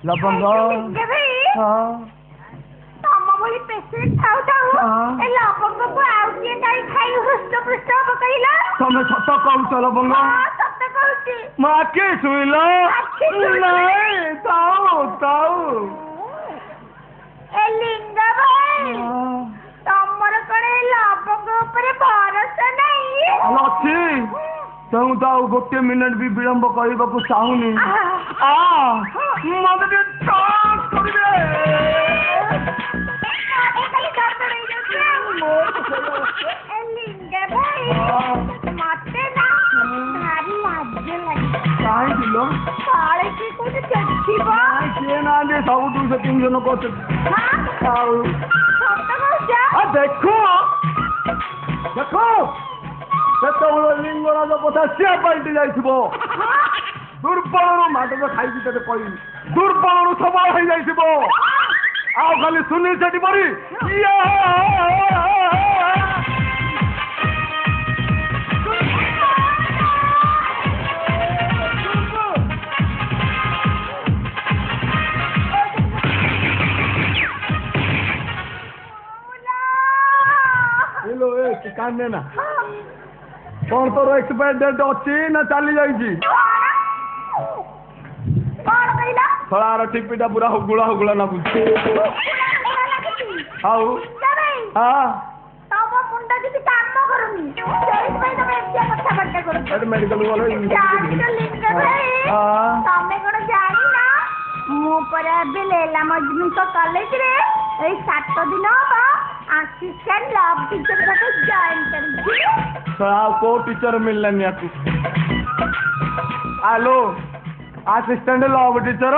ଲବଙ୍ଗ ତମ ଭଳି ପେସେଣ୍ଟ ଥାଉ ଥାଉ ଏ ଲବଙ୍ଗକୁ ଆଉ କିଏ ଗାଈ ଖାଇ ହୃଷ୍ଟପୃଷ୍ଟ ହବ କହିଲ ତମେ ସତ କହୁଛ ଲବଙ୍ଗ ସତ କହୁଛି ମୋ ଆଖି ଶୁଇଲ ନାଇଁ ଥାଉ ଥାଉ ଏ ଲିଙ୍ଗ ଭାଇ ତମର କ'ଣ ଏ ଲବଙ୍ଗ ଉପରେ ଭରସା ନାହିଁ ଅଛି ତେଣୁ ତ ଆଉ ଗୋଟେ ମିନିଟ୍ ବି ବିଳମ୍ବ କରିବାକୁ ଚାହୁଁନି ମତେ ଟିକେ ଟଚ୍ କରିବେ ମତେ ନା ଭାରି ଲାଜ ଲାଗେ କାହିଁକି ଲୋ କାଳେ କିଏ କୋଉଠି ଦେଖିବ କିଏ ନାହାନ୍ତି ସବୁ 200-300 ଲୋକ ଅଛନ୍ତି ଆଉ ଦେଖ ଦେଖ ସେତେବେଳେ ଲିଙ୍ଗରାଜ କଥା ସିଏ ପାଲଟି ଯାଇଥିବ ଦୁର୍ବଳରୁ ମାଦ ଖାଇକି ତତେ କହିବି ଦୁର୍ବଳରୁ ସବଳ ହେଇଯାଇଥିବ ଆଉ ଖାଲି ଶୁନି ସେଠି ପରି କାନ୍ଦେ ନା କ'ଣ ତୋର ଏକ୍ସପାୟାର ଡେଟ୍ ଅଛି ନା ଚାଲି ଯାଇଛି ଶଳାର ଟିପିଟା ପୁରା ହୁଗୁଳା ହୁଗୁଳା ଲାଗୁଛି ଆଉ ତମ ମୁଣ୍ଡ କିଛି କାମ କରୁନି ସେଇଥିପାଇଁ ତମେ ଏମିତିଆ କଥାବାର୍ତ୍ତା କରୁଛ ମେଡିକାଲ ଗଲେ ତମେ କ'ଣ ଜାଣିନ ମୁଁ ପରା ଏବେ ଲେଲା ମଜନୁଙ୍କ କଲେଜରେ ଏଇ 7 ଦିନ ହବ ଆସିଷ୍ଟାଣ୍ଟ ଲବ୍ ଟିଚର ଭାବେ ଜଏନ୍ କରିଛି ଆଉ କୋଉ ଟିଚର ମିଳିଲାନି ଆକୁ ଆଲୋ ଆସିଷ୍ଟାଣ୍ଟ ଲବ୍ ଟିଚର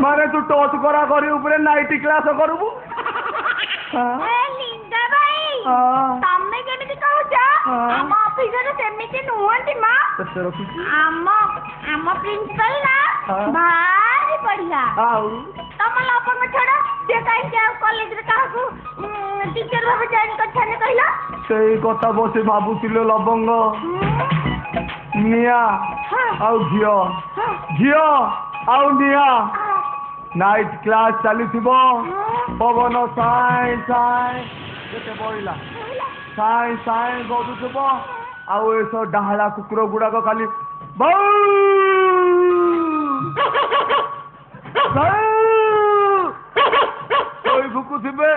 ମାନେ ତୁ ଟଚ୍ କରା କରି ଉପରେ ନାଇଟ୍ କ୍ଲାସ କରିବୁ ଲିଙ୍ଗା ଭାଇ ତମେ କେମିତି କହୁଛ ଆମ ଅଫିସରେ ସେମିତି ନୁହନ୍ତି ମା ଆମ ପ୍ରିନ୍ସିପାଲ ନା ଭାରି ବଢିଆ ଆଉ ତମ ଲବଙ୍ଗ ଛଡା ସେ କାହିଁକି ଆଉ କଲେଜରେ କାହାକୁ ଟିଚର ଭାବେ ଜଏନ୍ କରିଥାନ୍ତେ କହିଲ? ସେଇ କଥା ବସି ଭାବୁଥିଲେ ଲବଙ୍ଗ। ନିଆଁ ଆଉ ଝିଅ, ଝିଅ ଆଉ ନିଆଁ, ନାଇଟ୍ କ୍ଲାସ ଚାଲିଥିବ, ପବନ ସାଇଁ ସାଇଁ କେତେ ବଇଲା ସାଇଁ ସାଇଁ ଗଡୁଥିବ, ଆଉ ଏସବୁ ଡାହାଳା କୁକୁର ଗୁଡାକ ଖାଲି ଭାଉ ଶୋଇ ଫୁକୁଥିବେ।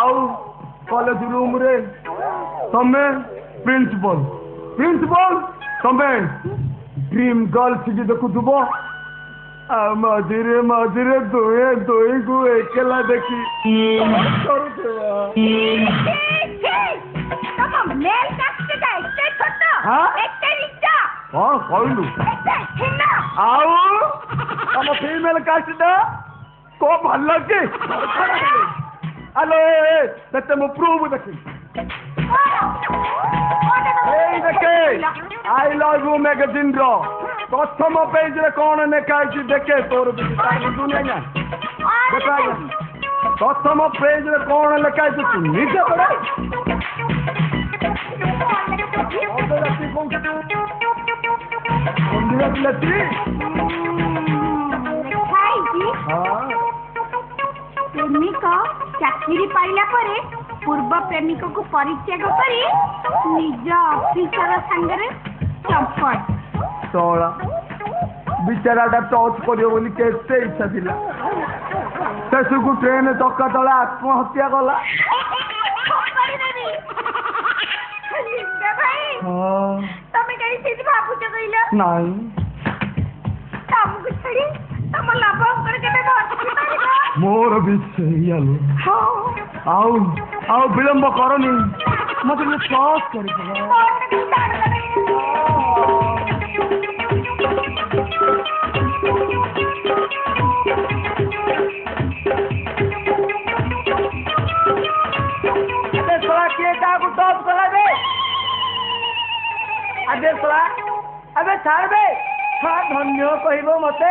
ଆଉ କଲେଜ ରୁମରେ ତମେ ପ୍ରିନ୍ସିପାଲ, ପ୍ରିନ୍ସିପାଲ ତମେ ଡ୍ରିମ୍ ଗର୍ଲ ଟିକେ ଦେଖୁଥିବ, ଆଉ ମଝିରେ ମଝିରେ ଦୁହେଁ ଦୁହିଁକୁ ଏକେଲା ଦେଖି କରୁଥିବ। କଣ କହିଲୁ? ଆଉ ତମ ଫିମେଲ କାଷ୍ଟଟା କଣ ଭଲ କି? ଆଲୋ ସେତେ ମୁଁ ପ୍ରୁଭ୍ ଦେଖି ଏଇ ଦେଖେ ଆଇ ଲଭ୍ ୟୁ ମ୍ୟାଗାଜିନ୍ ର ପ୍ରଥମ ପେଜରେ କଣ ଲେଖା ହେଇଛି ଦେଖେ। ତୋର ବୁଝୁନି ଆଜ୍ଞା, ଦେଖ ଆଜ୍ଞା ପ୍ରଥମ ପେଜରେ କଣ ଲେଖା ହେଇଛି ତୁ ନିଜେ ପଢ। ପ୍ରେମିକ ଚାକିରି ପାଇଲା ପରେ ପୂର୍ବ ପ୍ରେମିକକୁ ପରିତ୍ୟାଗ କରି ନିଜ ଅଫିସର ସାଙ୍ଗରେ ଚମ୍ପଟ। ଶଳା ବିଚାରାଟା ଟଚ୍ କରିବ ବୋଲି କେତେ ଇଚ୍ଛା ଥିଲା, ଶେଷକୁ ଟ୍ରେନ ଚକା ତଳେ ଆତ୍ମହତ୍ୟା କଲା। ତମେ କାହିଁ ସେଠି ଭାବୁଛ କହିଲ? ନାଇଁ ତମକୁ ଛାଡି ତମ ଲବଙ୍କର କେବେ ବଞ୍ଚି ପାରିବ? ମୋର ବି ସେଇଆ ଲୋ। ଆଉ ଆଉ ବିଳମ୍ବ କରନି, ମତେ ଟିକେ ଟଚ୍ କରିଦେବ। କିଏ କାହାକୁ ଟଚ୍ କଲାବେ? ଆବେ ଶଳା, ଆବେ ଛାଡ଼ବେ, ଧନ୍ୟ କହିବ ମତେ।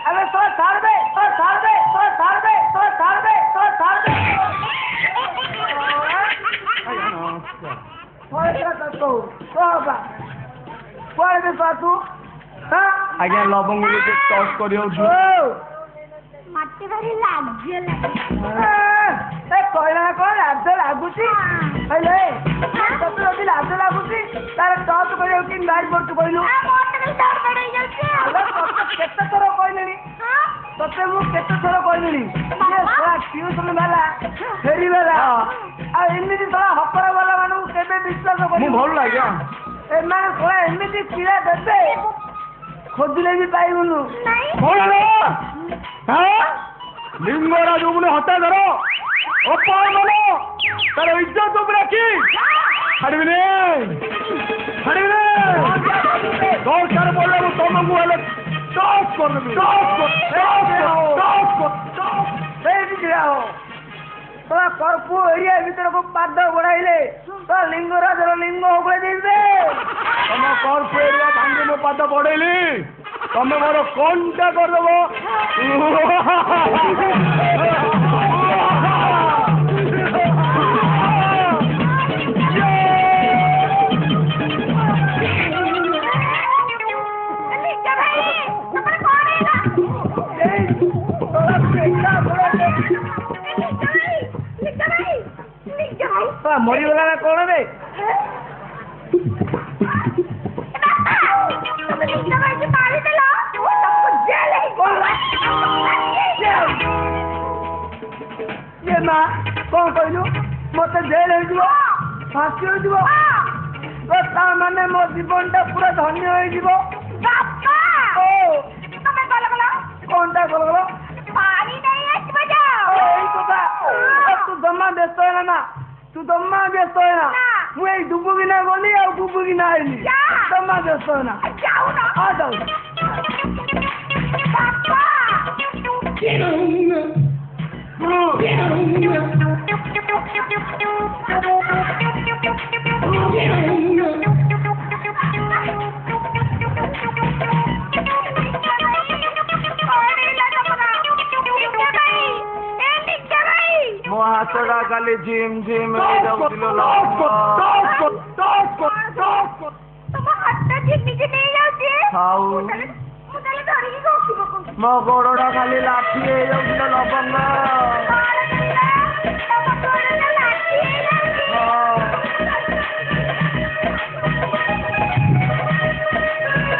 ଆବେ ଛାଡ଼ବେ, ଛାଡ଼ବେ, ଛାଡ଼ବେ, ଛାଡ଼ବେ, ଛାଡ଼ବେ। କୁଆଡ଼େ ତୁ? ଆଜ୍ଞା ଲବଙ୍ଗ ଟିକେ ଟଚ୍ କରିବାକୁ ମତେ ଭାରି ଲାଜ ଲାଗେ। କହିଲା କଣ ଲାଜ ଲାଗୁଛି? କହିଲେ ତତେ ଯଦି ଲାଜ ଲାଗୁଛି ତାର ଟଚ୍ କରିବାକୁ କେମିତି ବାହାରି ପଡୁଛୁ କହିଲୁ? କେତେ ଥର କହିଲିଣି ତତେ, ମୁଁ କେତେ ଥର କହିଲିଣି ଟିଉସନ ବାଲା ଫେରିବାଲା ଆଉ ଏମିତି ଶଳା ହକରା ବାଲା ମାନଙ୍କୁ କେବେ ବିଶ୍ୱାସ କରିବୁ? ଭଲ ଲାଗେ ଏମାନେ ଶଳା ଏମିତି କିଳା ଦେବେ ଖୋଜିଲେ ବି ପାଇବୁନୁ। ଲିଙ୍ଗରାଜ ଉପରେ ହତା ଧର ତାର ଇଜ୍ଜତ ଉପରେ କି ଛାଡ଼ିବିନି, ଛାଡ଼ିବିନି। ଦରକାର ପଡ଼ିଲେ ମୁଁ ତମକୁ ହେଲେ ଟଚ୍ କରିଦେବି। ତୋ କର୍ପୁର ଏରିଆ ଭିତରକୁ ପାଦ ବଢାଇଲେ ତ ଲିଙ୍ଗରାଜର ଲିଙ୍ଗ ଉପରେ ଦେଇଦେ। ତମ କର୍ପ ଏରିଆ ଭାଙ୍ଗି ମୋ ପାଦ ବଢେଇଲି, ତମେ ମୋର କଣଟା କରିଦେବ? ମରିଗଲା ନା କଣ ବେ? ମା କଣ କହିଲୁ? ମତେ ଜେଲ ହେଇଯିବ, ଫାଶୀ ହେଇଯିବ, ତା ମାନେ ମୋ ଜୀବନଟା ପୁରା ଧନ୍ୟ ହେଇଯିବ। କଣଟା କଲ? ଏଇ କଥା ତୁ ଜମା ବ୍ୟସ୍ତ ହେନା ନା, ତୁ ଜମା ବ୍ୟସ୍ତ ହେନା। ମୁଁ ଏଇ ଡୁବୁକିନା ଗଲି ଆଉ ଡୁବୁକିନା ଆଇଲି, ଜମା ବ୍ୟସ୍ତ ହେନା। ହଁ ଯାଉଛି। ଗୋଡ଼ଟା କାଲି ଝିମ୍ ଝିମ୍ ହେଇଯାଉଥିଲ ତମ ହାତ ଝିମିକି ନେଇଯାଉଛି ଆଉ ମୁଁ ତାହେଲେ ଧରିକି ଘଷି ପକଉଛି ମୋ ଗୋଡ଼ଟା ଖାଲି ଲାଠି ହେଇଯାଉଥିଲ ଲବଙ୍ଗ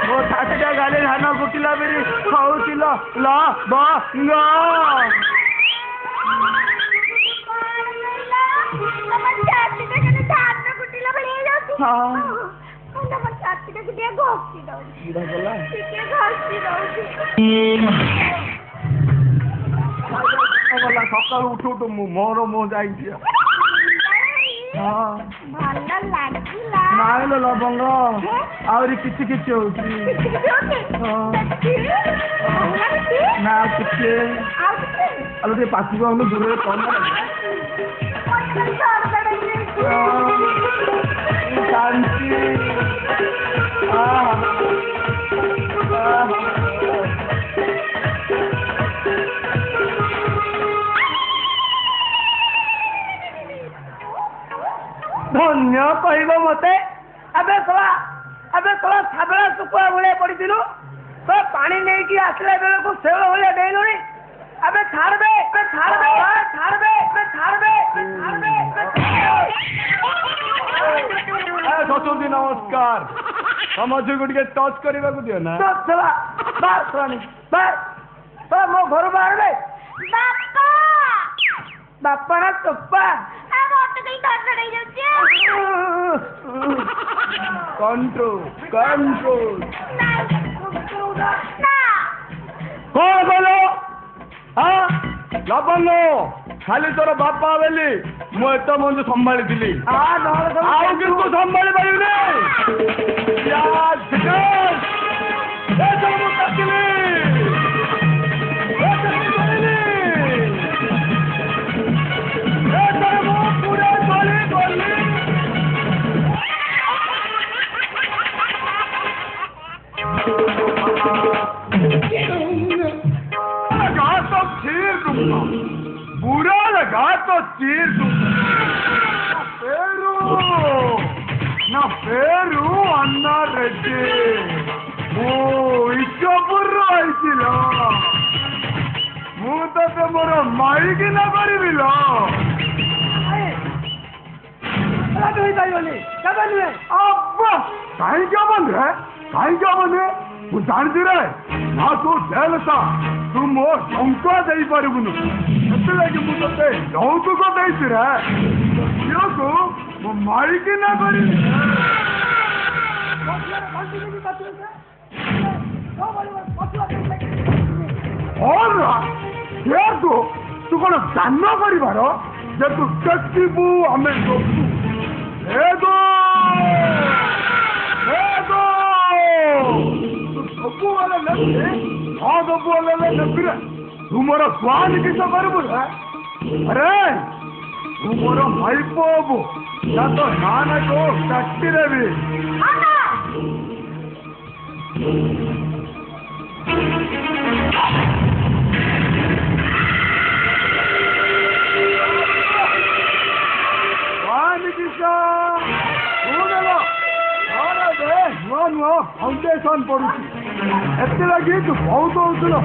ମୋ ଛାତିଟା ଖାଲି ଧାନ କୁଟିଲା ପରି ଖାଉଥିଲ ଲବଙ୍ଗ ସକାଳୁ ଉଠୁ ଉଠୁ ମୋର ମୁଁ ଯାଇଛି ନାଇଁଲୋ ଲବଙ୍ଗ ଆହୁରି କିଛି କିଛି ହଉଛି ନା କିଛି ଆଲୋ ଟିକେ ପାଖକୁ ଆଉନୁ ଦୂରରେ କଣ ଶାନ୍ତି ଧନ୍ୟ କହିବ ମତେ ଏବେ ଶଳା ସାବଳା ଶୁଖୁଆ ଭଳିଆ ପଡିଥିଲୁ ତ ପାଣି ନେଇକି ଆସିଲା ବେଳକୁ ଶେଉଳ ଭଳିଆ ଡେଇଲୁଣି ଏବେ ଛାଡବେ ଶଶୁରଜୀ ନମସ୍କାର ତମ ଝିଅକୁ ଟିକେ ଟଚ୍ କରିବାକୁ ଦିଅ ନା ମୋ ଘରୁ ବାହାରିଲେ ବାପା ନା ଚୋପା कंट्रोल कौन बोलो हाँ लबंग खाली तोर बापा बेली मुझे मुझे संभाली थी आओ किसको संभाली पारि बुरा लगा तो चीर दूंगा पेरू अन्ना रेड्डी ओ इच्छापुर आइছিল ମୁଁ ତତେ ମୋର ମାଇକି ନା କରିବିଲ अब्बा କାହିଁକି ହବନି ମୁଁ ଜାଣିଛି ରେ ନା ତୁ ଜେଲ ଥା ତୁ ମୋ ଟଙ୍କା ଦେଇପାରିବୁନୁ ସେଥିଲାଗି ମୁଁ ତତେ ଯୌତୁକ ଦେଇଛି ରେ ଝିଅକୁ ମୁଁ ମାରିକି ନା କରିବି ତୁ କଣ ଦାନ କରିବାର ଯେ ତୁ ଦେଖିବୁ ଆମେ ସବୁବେଳେ ନେବିରେ ତୁ ମୋର ସ୍ୱାମୀ କିସ କରିବୁ ଆରେ ତୁ ମୋର ଭାଇପ ହବୁ ତା ତ ନାନା ତୋ ଚାକିରେ ବି ସ୍ୱାମୀ କିସ ନୂଆ ଫାଉଣ୍ଡେସନ ପଡୁଛି ଏଥିଲାଗି ତୁ ବହୁତ ହଉଥିଲ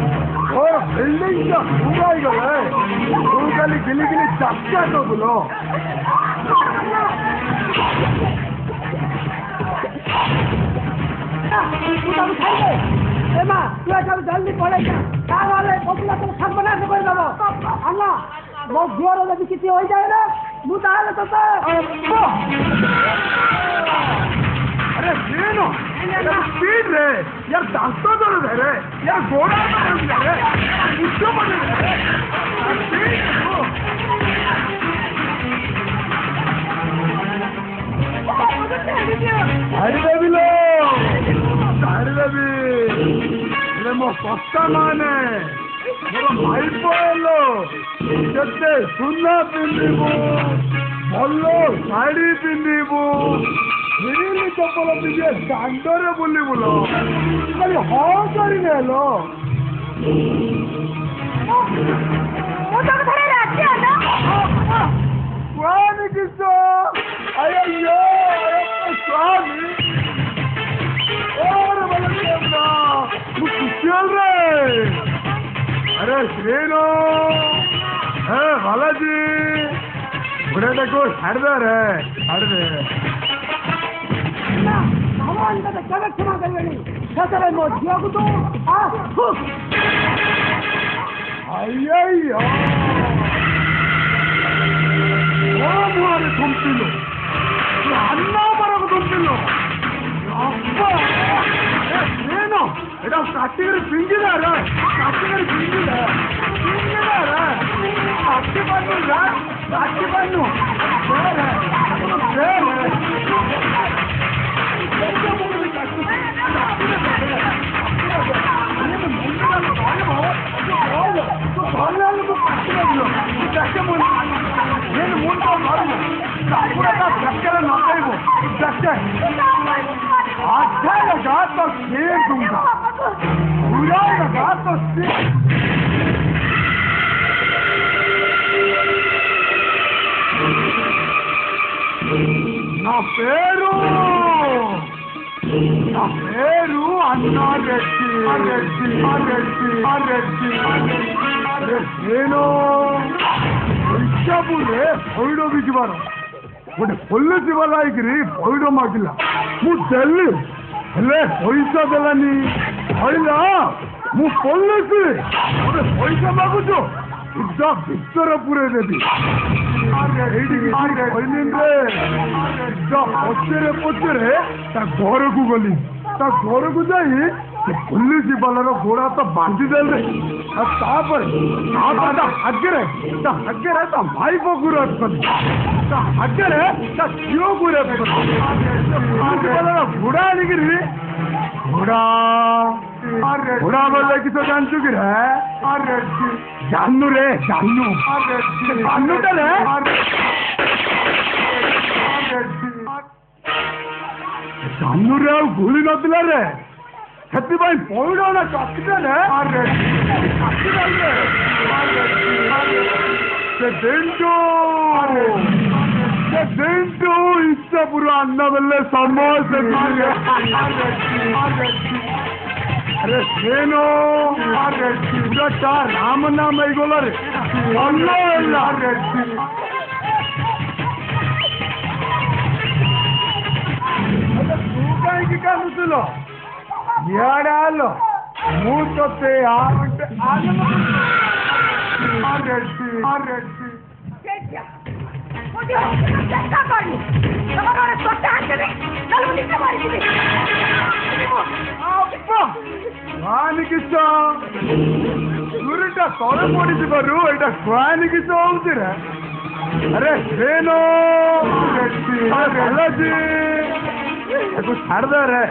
ତୋର ବିଲ୍ଡିଂଟା ଉଗାଇଗଲେ ତୁ ଖାଲି ଗିଲି ଗିଲି ଚାକା କବୁଲ ଜଲ୍ଦି ପଳେଇଯା ତାହେଲେ ସର୍ବନାଶ କରିଦେବ ଆଜ୍ଞା ମୋ ଝିଅର ଯଦି କିଛି ହୋଇଯାଏ ନା ମୁଁ ତାହେଲେ ତତେ अरे सीनो स्पीड रे यार दांतो दर्द है रे यार गोड़ा दर्द है रे मुझको बने रे अरे बेबी लो अरे बेबी ये मो सस्ता माने मोर भाई बोलो केते सुना पिंदिबो भलो साड़ी पिंदिबो हिरिली चप्पल पिजे दांडरे बुली बुलो खाली हाँ करी नेलो ମୁଁ ତମ ଥରେ ରାଜି ଅଛ स्वामी किसो अय्यो स्वामी और बलदेवना मुझे रे अरे श्रीनो बालाजी बुढ़े देखो छाड़ दे रे छाड़ दे ಭಗವಂತನ ಕೆಲ ಕ್ಷಮಾ ಕರಿಬೇಡಿ ಹೆಸರನ್ನು ಜೀವಗುದು ಅಯ್ಯಯ್ಯೋ ಓಮುವಾರೆ ತುಂಬಿಲು ಅನ್ನ ಬರಕು ತುಂಬಿಲು ಅಪ್ಪ ಏನು ಎಡ ಕಟ್ಟಿಗರು ಪಿಂಗಿದಾರೆ ಕಟ್ಟಿಗರು ಪಿಂಗಿದಾರೆ ಅಕ್ಕಿ ಬನ್ನಿಲ್ಲ ಅಕ್ಕಿ ಬನ್ನು ಬೇರೆ నేను ముందు చక్కెర నొక్కైవు అక్కడ గాతో చేరుకుంటా ఉడాయిన గాతో నా పేరు అన్నారెడ్డి నేను ಇಚ್ಛಾಪುರ್ರೆ ಪೊಯ್ಡೋ ಬಿಚ್ಚಿಬಾರ ଗୋଟେ ପୋଲିସ ବାଲା ହେଇକିରି ପଇଡ଼ ମାଗିଲା ମୁଁ ଦେଲି ହେଲେ ପଇସା ଦେଲାନି କହିଲା ମୁଁ ପୋଲିସ ଗୋଟେ ପଇସା ମାଗୁଛୁ ସିଧା ଭିତରେ ପୁରେଇ ଦେବି ଏଇଠିକି କହିଲି ରେ ସିଧା ପଚରେ ତା ଘରକୁ ଗଲି ତା ଘରକୁ ଯାଇ ସେ ପୋଲିସ ବାଲାର ଗୋଡ଼ ହାତ ବାନ୍ଧି ଦେଲେ ଆଉ ତାପରେ ତା ହାଗରେ ତା ଭାଇପକୁ ରେପ୍ କଲି ତା ହାଗରେ ତା ଝିଅକୁ ରେପ୍ କଲି ପୋଲିସ ବାଲାର ଘୋଡ଼ା ଆଣିକିରି ଘୋଡ଼ା ବୋଲେ କି ତ ଜାଣିଛୁ କି ରେ ଜାନୁ ରେ ଜାନୁଟାରେ ଜାନୁରେ ଆଉ ଗୁଳି ନଥିଲା ରେ ସେଥିପାଇଁ ପଇଡ଼ ନା କାଟିଦେଲେ ସେ ଦିନଠୁ ଇଚ୍ଛାପୁର ଆନା ବେଲେ ସମସ୍ତେ अरे सेनो पूरा ता राम नाम ऐगोला रे अल्लाह तू काहे की कानुतलो याडा आलो मु तोते आमटे आरेटी ସୁରିଟା ତଳେ ପଡ଼ିଯିବାରୁ ଏଇଟା ସ୍ୱାଇନ୍ କିସ ହଉଛି ରେ ଆରେ ସେନ ତାକୁ ଛାଡ଼ିଦେ ରେ